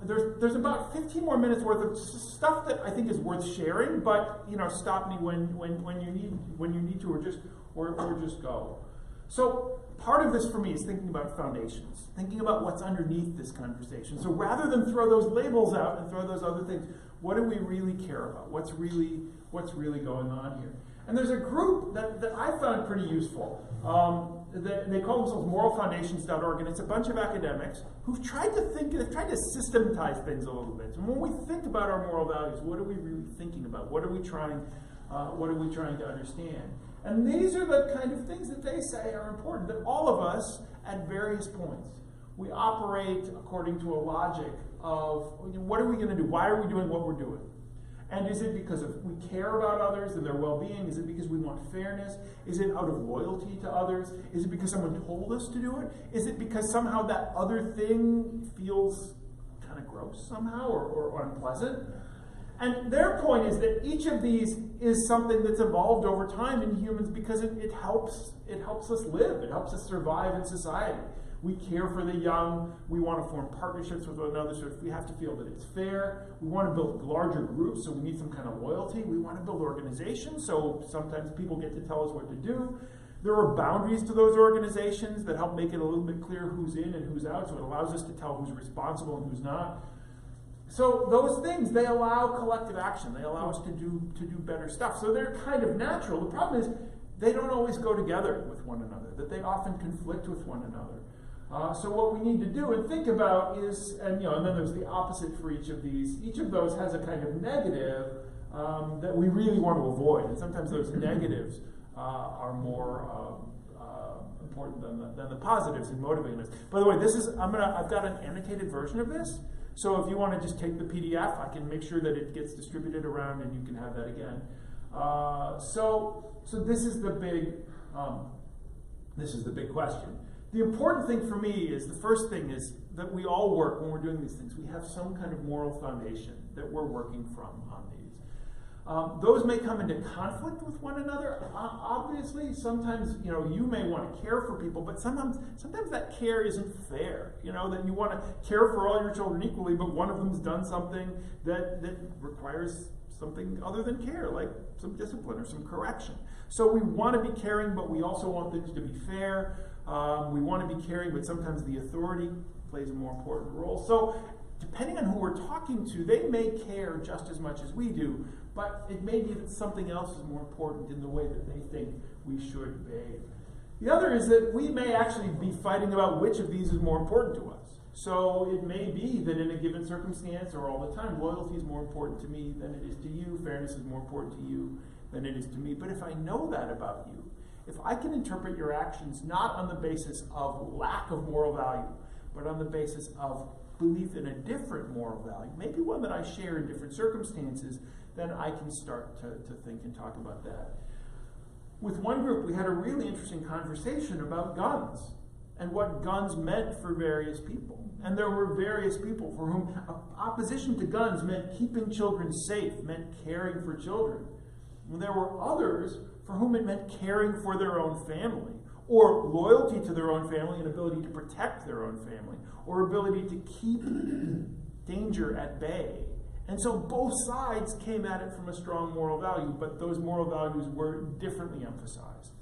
There's about 15 more minutes worth of stuff that I think is worth sharing, but stop me when you need to, or just go. So part of this for me is thinking about foundations, thinking about what's underneath this conversation. So rather than throw those labels out and throw those other things, what do we really care about? What's really going on here? And there's a group that I found pretty useful. They call themselves moralfoundations.org, and it's a bunch of academics who've tried to systematize things a little bit. And when we think about our moral values, what are we really thinking about? What are we trying to understand? And these are the kind of things that they say are important, that all of us, at various points, we operate according to a logic of, what are we going to do? Why are we doing what we're doing? And is it because we care about others and their well-being? Is it because we want fairness? Is it out of loyalty to others? Is it because someone told us to do it? Is it because somehow that other thing feels kind of gross somehow or unpleasant? And their point is that each of these is something that's evolved over time in humans because it helps us live. It helps us survive in society. We care for the young. We want to form partnerships with one another, so we have to feel that it's fair. We want to build larger groups, so we need some kind of loyalty. We want to build organizations, so sometimes people get to tell us what to do. There are boundaries to those organizations that help make it a little bit clear who's in and who's out, so it allows us to tell who's responsible and who's not. So those things, they allow collective action. They allow us to do better stuff. So they're kind of natural. The problem is they don't always go together with one another, that they often conflict with one another. So what we need to do and think about is, and then there's the opposite for each of these. Each of those has a kind of negative that we really want to avoid, and sometimes those negatives are more important than the positives in motivating us. By the way, I've got an annotated version of this. So if you want to just take the PDF, I can make sure that it gets distributed around, and you can have that again. So this is the big question. The important thing for me is, the first thing is that we all work, when we're doing these things, we have some kind of moral foundation that we're working from on these. Those may come into conflict with one another. Obviously, sometimes you may want to care for people, but sometimes that care isn't fair. That you want to care for all your children equally, but one of them's done something that requires something other than care, like some discipline or some correction. So we want to be caring, but we also want things to be fair. We want to be caring, but sometimes the authority plays a more important role. So depending on who we're talking to, they may care just as much as we do, but it may be that something else is more important in the way that they think we should behave. The other is that we may actually be fighting about which of these is more important to us. So it may be that in a given circumstance or all the time, loyalty is more important to me than it is to you, fairness is more important to you than it is to me. But if I know that about you, if I can interpret your actions not on the basis of lack of moral value, but on the basis of belief in a different moral value, maybe one that I share in different circumstances, then I can start to think and talk about that. With one group, we had a really interesting conversation about guns and what guns meant for various people. And there were various people for whom opposition to guns meant keeping children safe, meant caring for children. And there were others for whom it meant caring for their own family, or loyalty to their own family and ability to protect their own family, or ability to keep danger at bay. And so both sides came at it from a strong moral value, but those moral values were differently emphasized.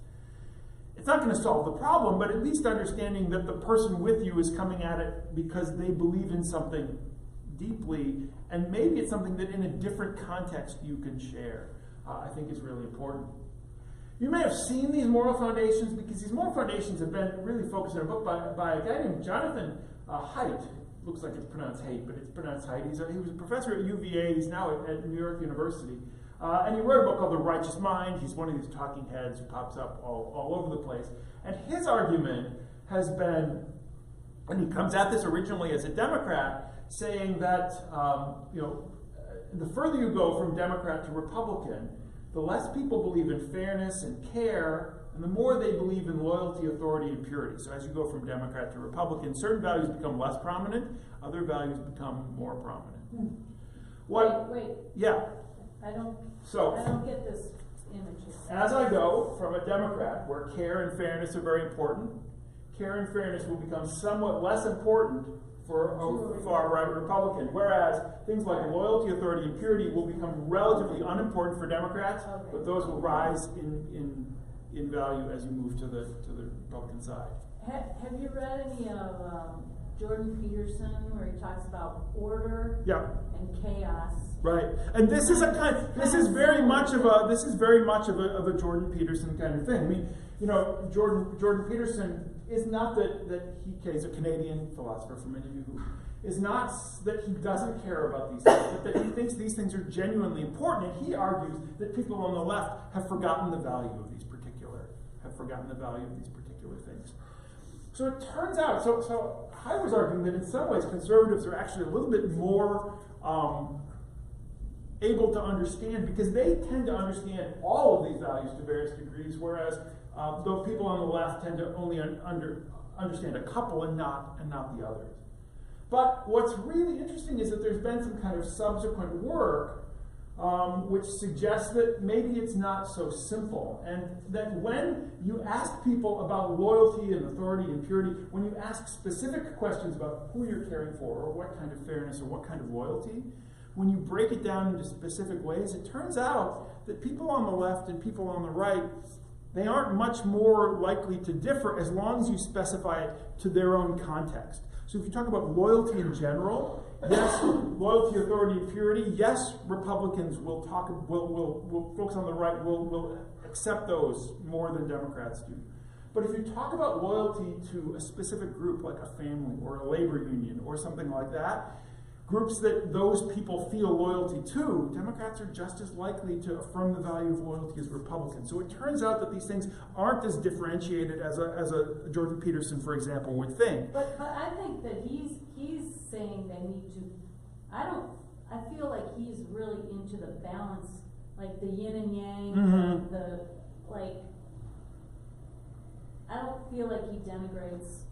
It's not going to solve the problem, but at least understanding that the person with you is coming at it because they believe in something deeply, and maybe it's something that in a different context you can share, I think is really important. You may have seen these moral foundations, because these moral foundations have been really focused on a book by a guy named Jonathan Haidt. Looks like it's pronounced Haidt, but it's pronounced Haidt. He was a professor at UVA. He's now at New York University. And he wrote a book called The Righteous Mind. He's one of these talking heads who pops up all over the place. And his argument has been, and he comes at this originally as a Democrat, saying that the further you go from Democrat to Republican, the less people believe in fairness and care, and the more they believe in loyalty, authority, and purity. So as you go from Democrat to Republican, certain values become less prominent, other values become more prominent. Wait. Yeah. I don't So get this. images. As I go from a Democrat, where care and fairness are very important, care and fairness will become somewhat less important for a far-right Republican, whereas things like loyalty, authority, and purity will become relatively unimportant for Democrats, but those will rise in value as you move to the Republican side. Have you read any of Jordan Peterson, where he talks about order and chaos? Right, and this is very much of a Jordan Peterson kind of thing. I mean, you know, Jordan Peterson is not he's a Canadian philosopher, for many of you who is not that he doesn't care about these things, but that he thinks these things are genuinely important. And he argues that people on the left have forgotten the value of these particular things. So it turns out, so I was arguing that in some ways conservatives are actually a little bit more able to understand, because they tend to understand all of these values to various degrees, whereas though people on the left tend to only understand a couple and not the others. But what's really interesting is that there's been some kind of subsequent work which suggests that maybe it's not so simple, and that when you ask people about loyalty and authority and purity, when you ask specific questions about who you're caring for, or what kind of fairness, or what kind of loyalty, when you break it down into specific ways, it turns out that people on the left and people on the right, they aren't much more likely to differ as long as you specify it to their own context. So if you talk about loyalty in general, yes, loyalty, authority, and purity, yes, Republicans will folks on the right will accept those more than Democrats do. But if you talk about loyalty to a specific group, like a family or a labor union or something like that, groups that those people feel loyalty to, Democrats are just as likely to affirm the value of loyalty as Republicans. So it turns out that these things aren't as differentiated as a Jordan Peterson, for example, would think. But I think that he's saying they need to. I feel like he's really into the balance, like the yin and yang, I don't feel like he denigrates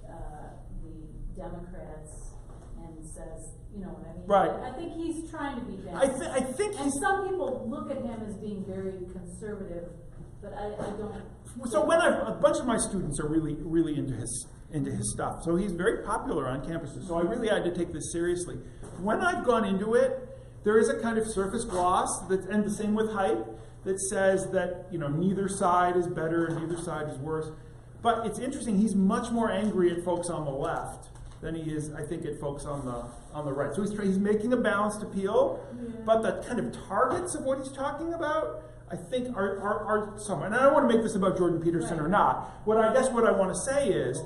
the Democrats and says, you know what I mean? Right. I think he's trying to be balanced. I think and some people look at him as being very conservative, but I don't. So when a bunch of my students are really into his stuff, so he's very popular on campuses. So I really had to take this seriously. When I've gone into it, there is a kind of surface gloss and the same with hype that says that, you know, neither side is better and neither side is worse. But it's interesting. He's much more angry at folks on the left than he is, I think, at folks on the right. So he's making a balanced appeal, but the kind of targets of what he's talking about, I think, are some. And I don't want to make this about Jordan Peterson or not. What I want to say is,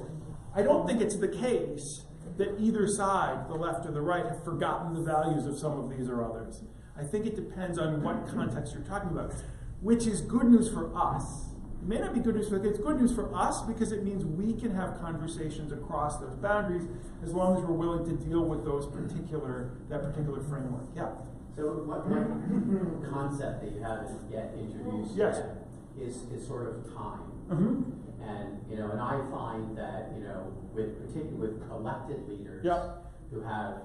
I don't think it's the case that either side, the left or the right, have forgotten the values of some of these or others. I think it depends on what context you're talking about, which is good news for us. It may not be good news for it's good news for us because it means we can have conversations across those boundaries as long as we're willing to deal with that particular framework. Yeah. So one concept that you haven't yet introduced yet is sort of time. Mm-hmm. And I find that particularly with elected leaders who have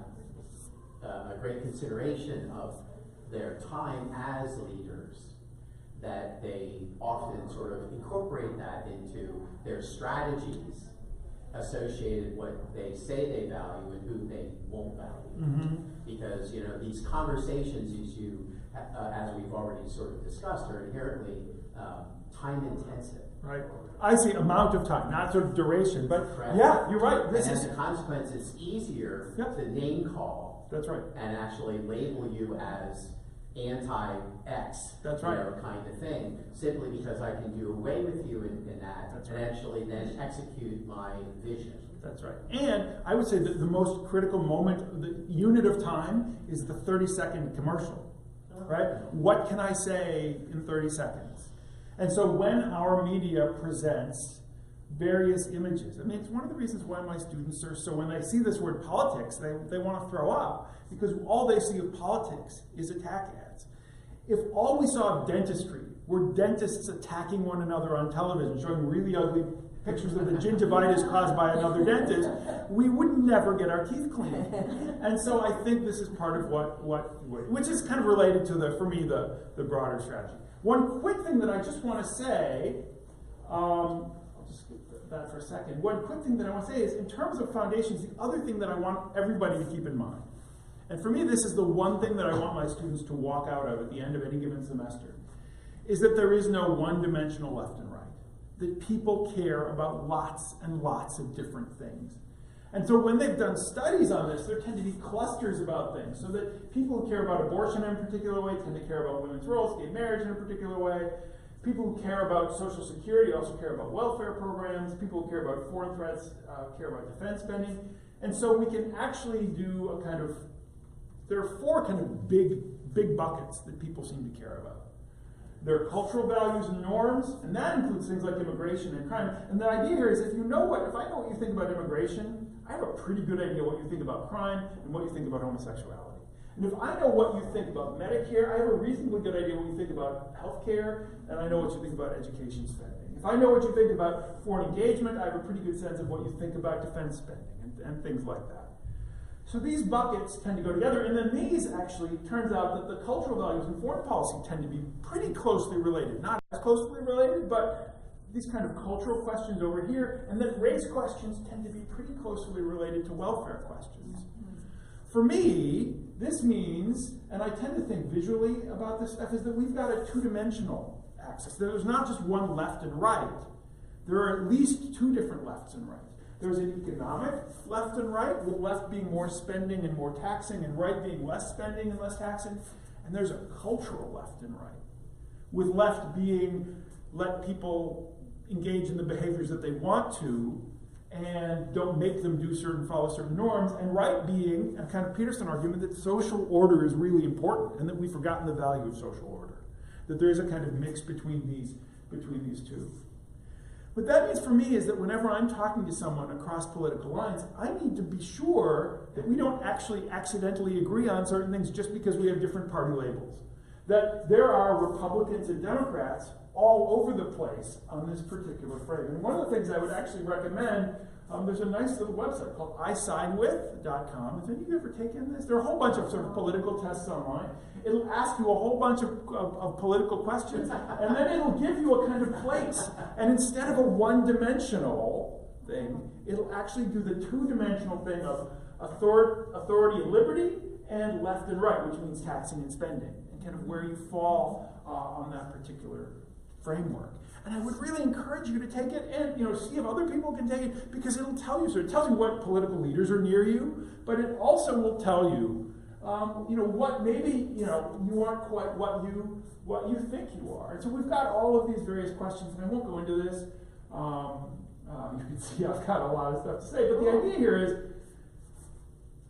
a great consideration of their time as leaders, that they often sort of incorporate that into their strategies associated what they say they value and who they won't value. Mm-hmm. Because these conversations, as we've already sort of discussed, are inherently time intensive. Right. I see amount of time, not sort of duration, but Correct. Yeah, you're right. And as a consequence, it's easier to name call. That's right. And actually label you as anti-X, That's right. Kind of thing, simply because I can do away with you in that, That's and right. actually then execute my vision. That's right. And I would say that the most critical moment, the unit of time, is the 30-second commercial, right? What can I say in 30 seconds? And so when our media presents various images, I mean, it's one of the reasons why my students are, so when they see this word politics, they want to throw up, because all they see of politics is attack ads. If all we saw of dentistry were dentists attacking one another on television, showing really ugly pictures of the gingivitis caused by another dentist, we would never get our teeth cleaned. And so I think this is part of which is kind of related to for me, the broader strategy. One quick thing that I just want to say, I'll just skip that for a second. One quick thing that I want to say is, in terms of foundations, the other thing that I want everybody to keep in mind, and for me this is the one thing that I want my students to walk out of at the end of any given semester, is that there is no one-dimensional left and right. That people care about lots and lots of different things. And so when they've done studies on this, there tend to be clusters about things. So that people who care about abortion in a particular way tend to care about women's roles, gay marriage in a particular way. People who care about Social Security also care about welfare programs. People who care about foreign threats care about defense spending. And so we can actually do a kind of, there are four kind of big buckets that people seem to care about. There are cultural values and norms, and that includes things like immigration and crime. And the idea here is, if I know what you think about immigration, I have a pretty good idea what you think about crime and what you think about homosexuality. And if I know what you think about Medicare, I have a reasonably good idea what you think about healthcare, and I know what you think about education spending. If I know what you think about foreign engagement, I have a pretty good sense of what you think about defense spending and things like that. So these buckets tend to go together, and then these actually, turns out that the cultural values in foreign policy tend to be pretty closely related. Not as closely related, but these kind of cultural questions over here, and then race questions tend to be pretty closely related to welfare questions. For me, this means, and I tend to think visually about this stuff, is that we've got a two-dimensional axis. There's not just one left and right. There are at least two different lefts and rights. There's an economic left and right, with left being more spending and more taxing, and right being less spending and less taxing. And there's a cultural left and right, with left being let people engage in the behaviors that they want to, and don't make them follow certain norms, and right being a kind of Peterson argument that social order is really important, and that we've forgotten the value of social order. That there is a kind of mix between these two. What that means for me is that whenever I'm talking to someone across political lines, I need to be sure that we don't actually accidentally agree on certain things just because we have different party labels. That there are Republicans and Democrats all over the place on this particular frame. And one of the things I would actually recommend, there's a nice little website called isidewith.com. Have any of you ever taken this? There are a whole bunch of sort of political tests online. It'll ask you a whole bunch of political questions, and then it'll give you a kind of place. And instead of a one-dimensional thing, it'll actually do the two-dimensional thing of authority and liberty, and left and right, which means taxing and spending, and kind of where you fall on that particular framework. And I would really encourage you to take it and see if other people can take it, because it'll tell you. So it tells you what political leaders are near you, but it also will tell you, what maybe you aren't quite what you think you are. And so we've got all of these various questions, and I won't go into this. You can see I've got a lot of stuff to say, but the idea here is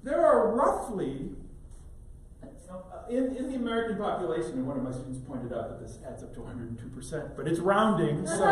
there are roughly, in the American population, and one of my students pointed out that this adds up to 102%, but it's rounding, so,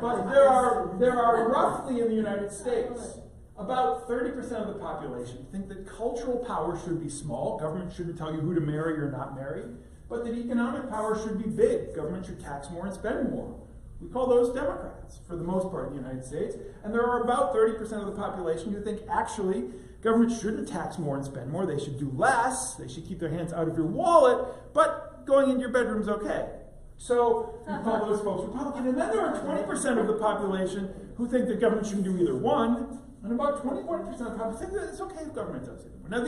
but there are roughly in the United States, about 30% of the population think that cultural power should be small, government shouldn't tell you who to marry or not marry, but that economic power should be big, government should tax more and spend more. We call those Democrats, for the most part, in the United States. And there are about 30% of the population who think, actually, government shouldn't tax more and spend more. They should do less. They should keep their hands out of your wallet, but going into your bedroom is okay. So we call those folks Republican. And then there are 20% of the population who think that government shouldn't do either one. And about 21% of the population think that it's okay if government does either one. Now,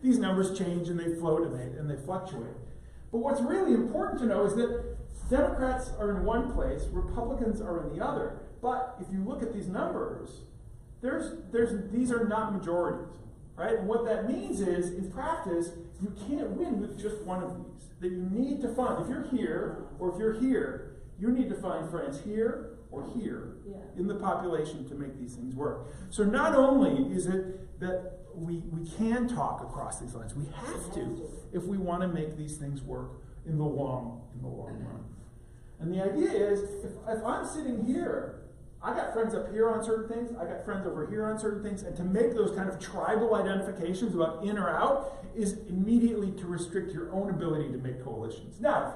these numbers change, and they float, and they fluctuate. But what's really important to know is that Democrats are in one place, Republicans are in the other. But if you look at these numbers, these are not majorities, right? And what that means is, in practice, you can't win with just one of these. That you need to find, if you're here or if you're here, you need to find friends here or here in the population to make these things work. So not only is it that we can talk across these lines, we have to if we want to make these things work in the long run. And the idea is, if I'm sitting here, I got friends up here on certain things, I got friends over here on certain things, and to make those kind of tribal identifications about in or out is immediately to restrict your own ability to make coalitions. Now,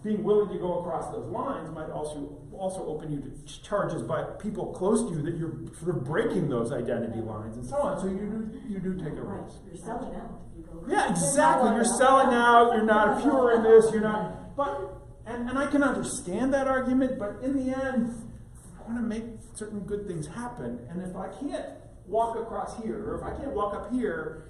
being willing to go across those lines might also open you to charges by people close to you that you're sort of breaking those identity lines and so on. So you do take a risk. You're selling out. Yeah, exactly. You're selling out. You're not pure in this. You're not. And I can understand that argument, but in the end, I want to make certain good things happen. And if I can't walk across here, or if I can't walk up here,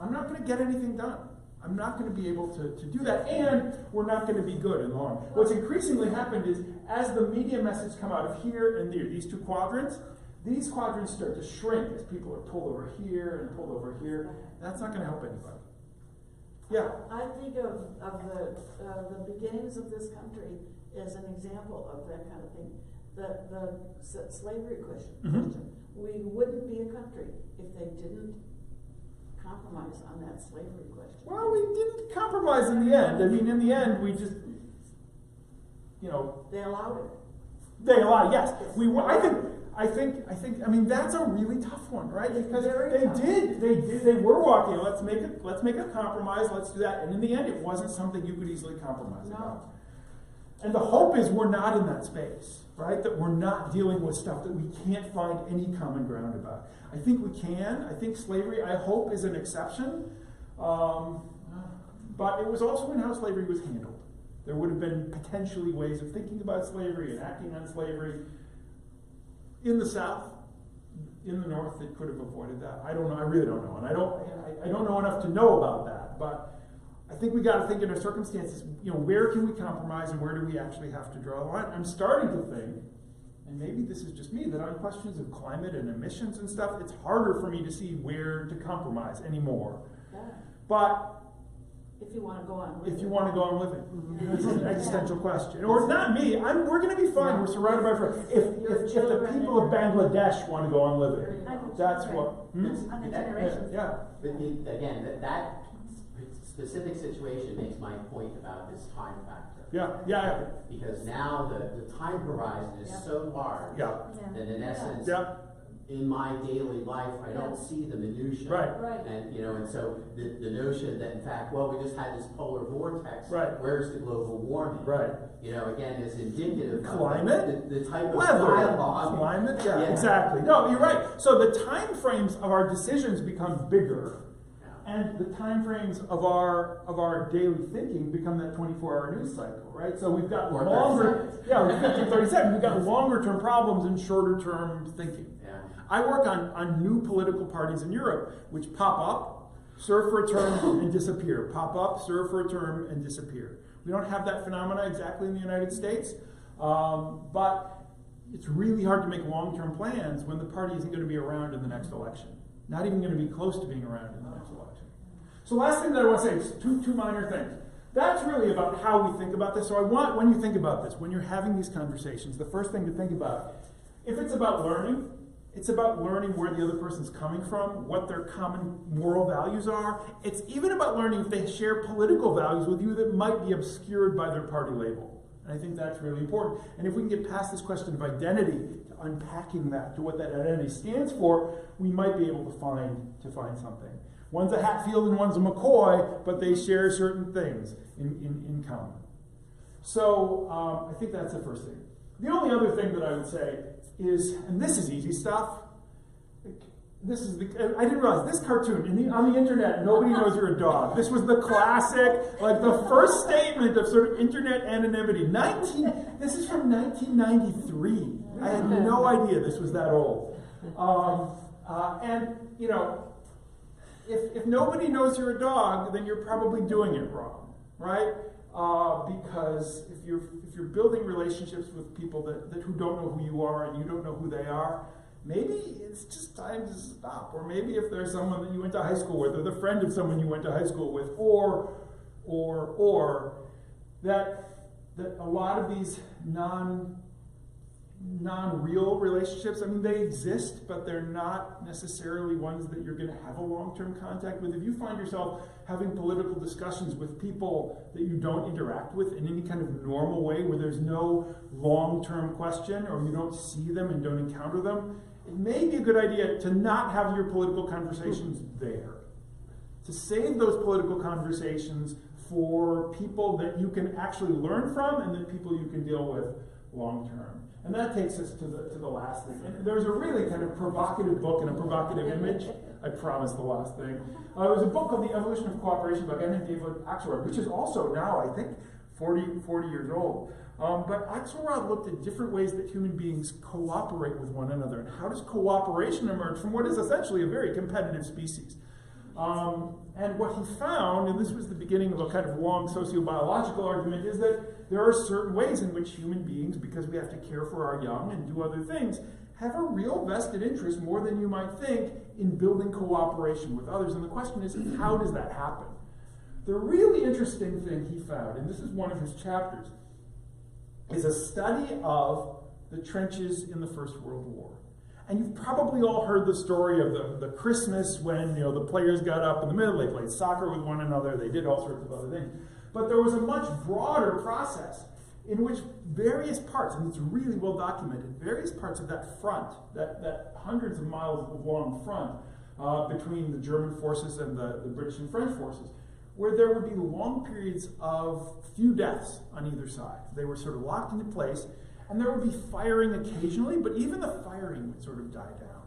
I'm not going to get anything done. I'm not going to be able to do that, and we're not going to be good in the long run. What's increasingly happened is, as the media message come out of here and there, these two quadrants, these quadrants start to shrink as people are pulled over here and pulled over here. That's not going to help anybody. Yeah. I think of the beginnings of this country as an example of that kind of thing. The slavery question. Mm-hmm. We wouldn't be a country if they didn't compromise on that slavery question. Well, we didn't compromise in the end. I mean, in the end, we just, They allowed it. They allowed, yes. I think. I mean, that's a really tough one, right? Because they were walking. Let's make a compromise. Let's do that. And in the end, it wasn't something you could easily compromise about. And the hope is we're not in that space, right? That we're not dealing with stuff that we can't find any common ground about. I think we can. I think slavery, I hope, is an exception. But it was also in how slavery was handled. There would have been potentially ways of thinking about slavery and acting on slavery in the South, in the North, that could have avoided that. I don't know. I really don't know. And I don't know enough to know about that. But I think we got to think in our circumstances, where can we compromise and where do we actually have to draw the line? I'm starting to think, and maybe this is just me, that on questions of climate and emissions and stuff, it's harder for me to see where to compromise anymore. Yeah. But if you want to go on living. If you want to go on living. It's an existential question. Or not me. We're going to be fine. We're surrounded by friends. If the people of Bangladesh want to go on living, that's what. Other generations. Yeah. But again, that specific situation makes my point about this time factor. Yeah. Because now the time horizon is so large that in essence, in my daily life, I don't see the minutiae. Right. And so the notion that in fact, well, we just had this polar vortex. Right. Where's the global warming? Right. Again, is indicative climate, of the type of weather, dialogue. climate. Yeah, exactly. No, you're right. So the time frames of our decisions become bigger. And the time frames of our daily thinking become that 24-hour news cycle, right? So we've got longer, 50, 30 seconds. We've got longer term problems and shorter term thinking. Yeah. I work on new political parties in Europe, which pop up, serve for a term, and disappear. Pop up, serve for a term, and disappear. We don't have that phenomena exactly in the United States, but it's really hard to make long-term plans when the party isn't going to be around in the next election. Not even going to be close to being around in the next election. So last thing that I want to say is two minor things. That's really about how we think about this. So I want, when you think about this, when you're having these conversations, the first thing to think about, if it's about learning, it's about learning where the other person's coming from, what their common moral values are. It's even about learning if they share political values with you that might be obscured by their party label. And I think that's really important. And if we can get past this question of identity, to unpacking that, to what that identity stands for, we might be able to find something. One's a Hatfield and one's a McCoy, but they share certain things in common. So I think that's the first thing. The only other thing that I would say is, and this is easy stuff, I didn't realize, this cartoon, on the internet, nobody knows you're a dog. This was the classic, the first statement of sort of internet anonymity. This is from 1993. I had no idea this was that old. If nobody knows you're a dog, then you're probably doing it wrong, right? Because if you're building relationships with people who don't know who you are and you don't know who they are, maybe it's just time to stop. Or maybe if there's someone that you went to high school with, or the friend of someone you went to high school with, or that a lot of these non-real relationships, I mean, they exist, but they're not necessarily ones that you're going to have a long-term contact with. If you find yourself having political discussions with people that you don't interact with in any kind of normal way, where there's no long-term question, or you don't see them and don't encounter them, it may be a good idea to not have your political conversations there. To save those political conversations for people that you can actually learn from and then people you can deal with long-term. And that takes us to the last thing. And there's a really kind of provocative book and a provocative image. I promise the last thing. It was a book called The Evolution of Cooperation by a guy named David Axelrod, which is also now, I think, 40 years old. But Axelrod looked at different ways that human beings cooperate with one another, and how does cooperation emerge from what is essentially a very competitive species. And what he found, and this was the beginning of a kind of long sociobiological argument, is that there are certain ways in which human beings, because we have to care for our young and do other things, have a real vested interest, more than you might think, in building cooperation with others. And the question is, how does that happen? The really interesting thing he found, and this is one of his chapters, is a study of the trenches in the First World War. And you've probably all heard the story of the Christmas when the players got up in the middle, they played soccer with one another, they did all sorts of other things. But there was a much broader process in which various parts, and it's really well documented, various parts of that front, that hundreds of miles long front between the German forces and the British and French forces, where there would be long periods of few deaths on either side. They were sort of locked into place, and there would be firing occasionally, but even the firing would sort of die down.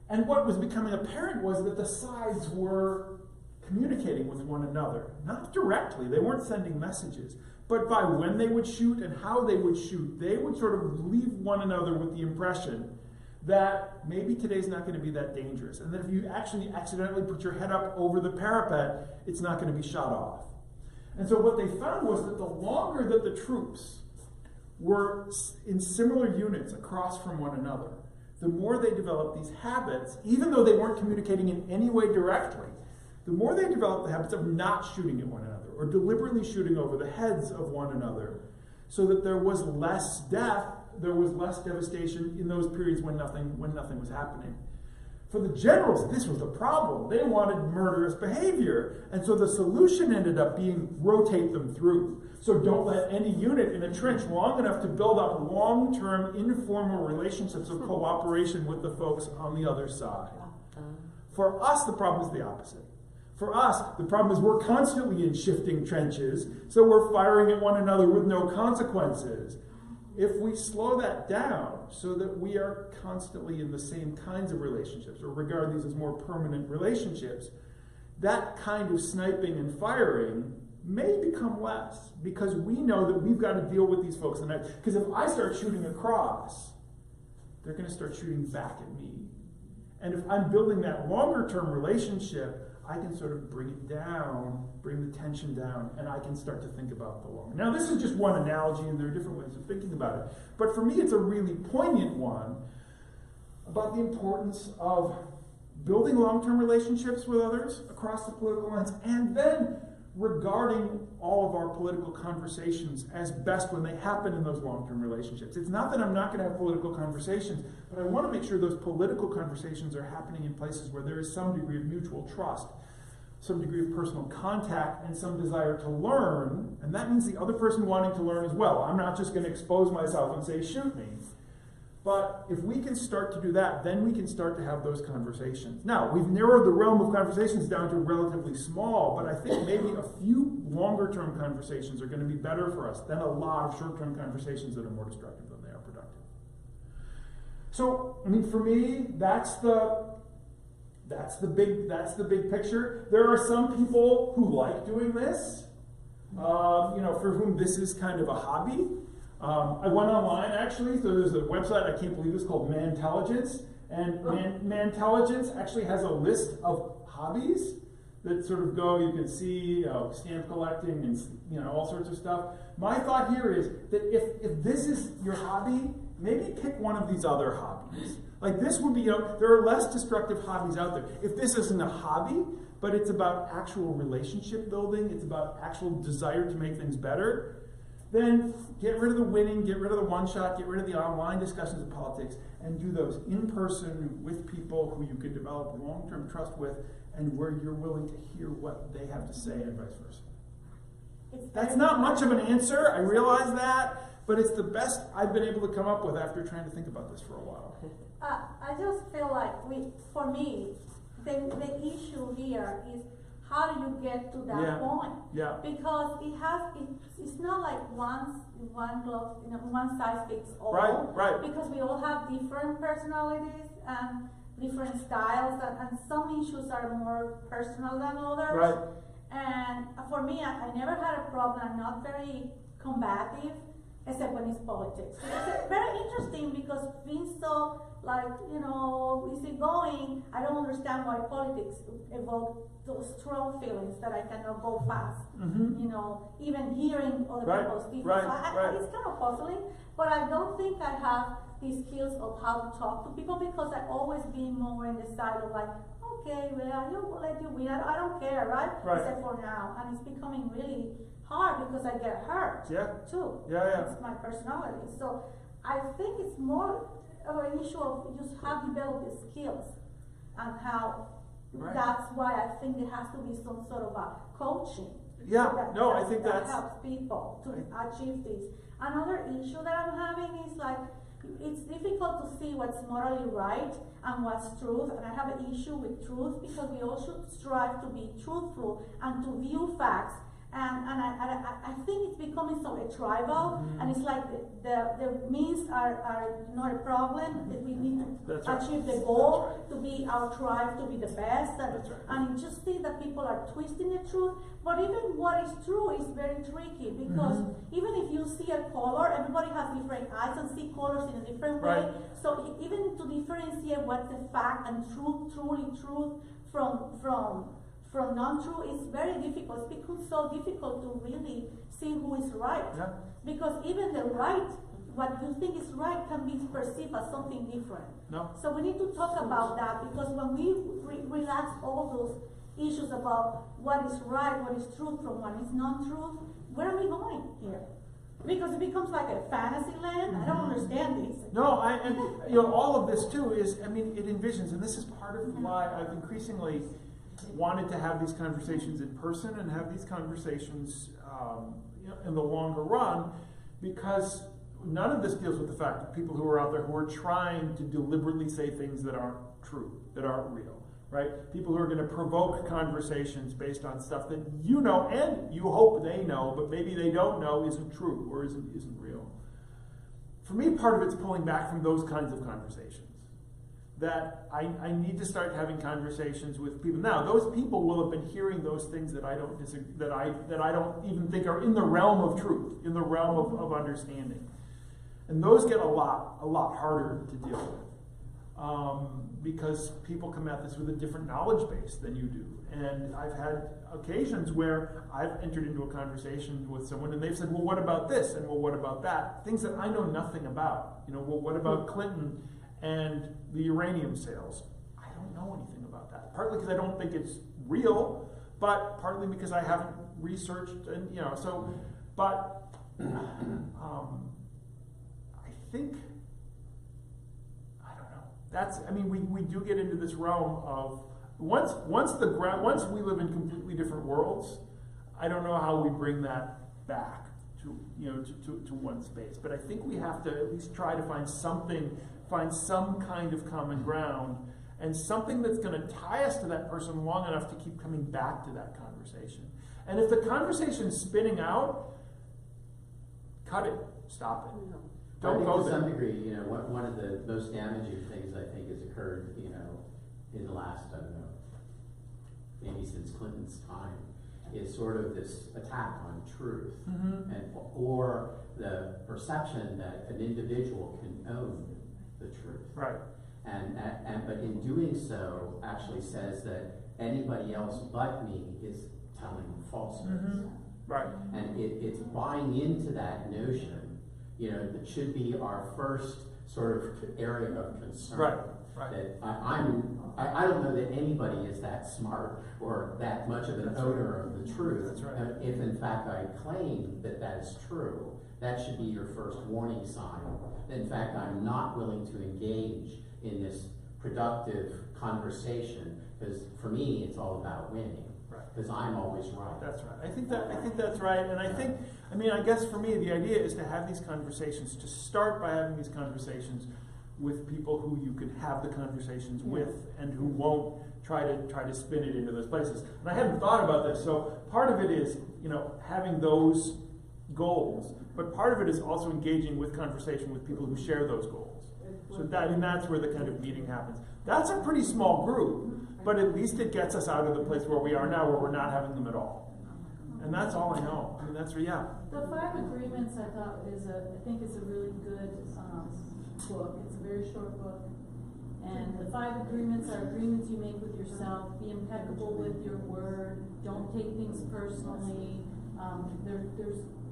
And what was becoming apparent was that the sides were communicating with one another, not directly, they weren't sending messages, but by when they would shoot and how they would shoot, they would sort of leave one another with the impression that maybe today's not going to be that dangerous, and that if you actually accidentally put your head up over the parapet, it's not going to be shot off. And so what they found was that the longer that the troops were in similar units across from one another, the more they developed these habits, even though they weren't communicating in any way directly, the more they developed the habits of not shooting at one another, or deliberately shooting over the heads of one another, so that there was less death, there was less devastation in those periods when nothing was happening. For the generals, this was the problem. They wanted murderous behavior, and so the solution ended up being rotate them through. So don't let any unit in a trench long enough to build up long-term informal relationships of cooperation with the folks on the other side. For us, the problem is the opposite. For us, the problem is we're constantly in shifting trenches, so we're firing at one another with no consequences. If we slow that down so that we are constantly in the same kinds of relationships, or regard these as more permanent relationships, that kind of sniping and firing may become less, because we know that we've got to deal with these folks. Because if I start shooting across, they're going to start shooting back at me. And if I'm building that longer-term relationship, I can sort of bring it down, bring the tension down, and I can start to think about the long. Now, this is just one analogy, and there are different ways of thinking about it. But for me, it's a really poignant one about the importance of building long-term relationships with others across the political lines, and then regarding all of our political conversations as best when they happen in those long-term relationships. It's not that I'm not going to have political conversations, but I want to make sure those political conversations are happening in places where there is some degree of mutual trust, some degree of personal contact, and some desire to learn, and that means the other person wanting to learn as well. I'm not just going to expose myself and say, shoot me. But if we can start to do that, then we can start to have those conversations. Now, we've narrowed the realm of conversations down to relatively small, but I think maybe a few longer-term conversations are going to be better for us than a lot of short-term conversations that are more destructive than they are productive. So, I mean, for me, that's the big picture. There are some people who like doing this, for whom this is kind of a hobby. I went online, actually, so there's a website, I can't believe it's called Mantelligence, and Mantelligence actually has a list of hobbies that sort of go, you can see stamp collecting and all sorts of stuff. My thought here is that if this is your hobby, maybe pick one of these other hobbies. Like this would be, there are less destructive hobbies out there. If this isn't a hobby, but it's about actual relationship building, it's about actual desire to make things better, then get rid of the winning, get rid of the one-shot, get rid of the online discussions of politics, and do those in person with people who you can develop long-term trust with, and where you're willing to hear what they have to say, and vice versa. That's not much of an answer, I realize that, but it's the best I've been able to come up with after trying to think about this for a while. I just feel like for me, the issue here is how do you get to that point? Yeah. Because it's not like one size fits all. Right. Because we all have different personalities and different styles, and some issues are more personal than others. Right. And for me, I never had a problem. I'm not very combative, except when it's politics. It's very interesting because being so, like, easygoing, I don't understand why politics evoke those strong feelings that I cannot go past. Even hearing other people's different. It's kind of puzzling, but I don't think I have these skills of how to talk to people because I've always been more in the side of like, okay, well, you let you win. I don't care, right? Except for now, and it's becoming really hard because I get hurt too. It's my personality. So I think it's more of an issue of just how to develop the skills and how. That's why I think there has to be some sort of a coaching. I think that helps people to achieve this. Another issue that I'm having is like, it's difficult to see what's morally right and what's truth, and I have an issue with truth because we all should strive to be truthful and to view facts. And I think it's becoming so tribal, and it's like the means are not a problem. We need to achieve the goal to be our tribe, to be the best, and you just see that people are twisting the truth. But even what is true is very tricky because even if you see a color, everybody has different eyes and see colors in a different way. So even to differentiate what's a fact and truly truth from non-true is very difficult. It's become so difficult to really see who is right. Because even the right, what you think is right can be perceived as something different. So we need to talk about that because when we relax all those issues about what is right, what is truth from what is non-truth, where are we going here? Because it becomes like a fantasy land. I don't understand this. All of this too is, it envisions, and this is part of why I've increasingly wanted to have these conversations in person and have these conversations in the longer run, because none of this deals with the fact that people who are out there who are trying to deliberately say things that aren't true, that aren't real, right? People who are going to provoke conversations based on stuff that you know and you hope they know, but maybe they don't know isn't true or isn't real. For me, part of it's pulling back from those kinds of conversations. That I need to start having conversations with people. Now, those people will have been hearing those things that I don't disagree, that I don't even think are in the realm of truth, in the realm of understanding. And those get a lot harder to deal with. Because people come at this with a different knowledge base than you do. And I've had occasions where I've entered into a conversation with someone and they've said, well, what about this? And well, what about that? Things that I know nothing about. Well, what about Clinton and the uranium sales? I don't know anything about that. Partly because I don't think it's real, but partly because I haven't researched and, but I think, I don't know. We do get into this realm of, once we live in completely different worlds, I don't know how we bring that back to one space. But I think we have to at least try to find some kind of common ground and something that's going to tie us to that person long enough to keep coming back to that conversation. And if the conversation is spinning out, cut it, stop it. Don't go there. To some degree, one of the most damaging things I think has occurred, in the last, I don't know, maybe since Clinton's time, is sort of this attack on truth, or the perception that an individual can own the truth. But in doing so, actually says that anybody else but me is telling falsehoods. And it's buying into that notion, that should be our first sort of area of concern. That I don't know that anybody is that smart or that much of an owner of the truth. If in fact I claim that that is true, that should be your first warning sign. In fact, I'm not willing to engage in this productive conversation because for me, it's all about winning. Because I'm always right. That's right. I think that's right. And I guess for me, the idea is to have these conversations, to start by having these conversations with people who you can have the conversations with and who won't try to spin it into those places. And I hadn't thought about this. So part of it is, having those goals, but part of it is also engaging with conversation with people who share those goals. So that's where the kind of meeting happens. That's a pretty small group. but at least it gets us out of the place where we are now, where we're not having them at all. And that's all I know. I mean, that's, yeah. The 5 Agreements I thought I think it's a really good, book. It's a very short book. And the 5 agreements are agreements you make with yourself. Be impeccable with your word. Don't take things personally.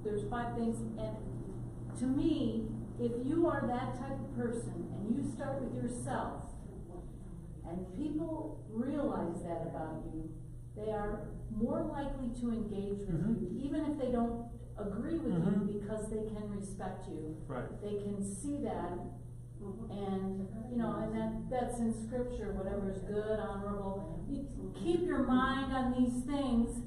There's 5 things. And to me, if you are that type of person and you start with yourself, and people realize that about you, they are more likely to engage with you, even if they don't agree with you, because they can respect you. Right. They can see that. And, and that's in scripture, whatever is good, honorable. You keep your mind on these things,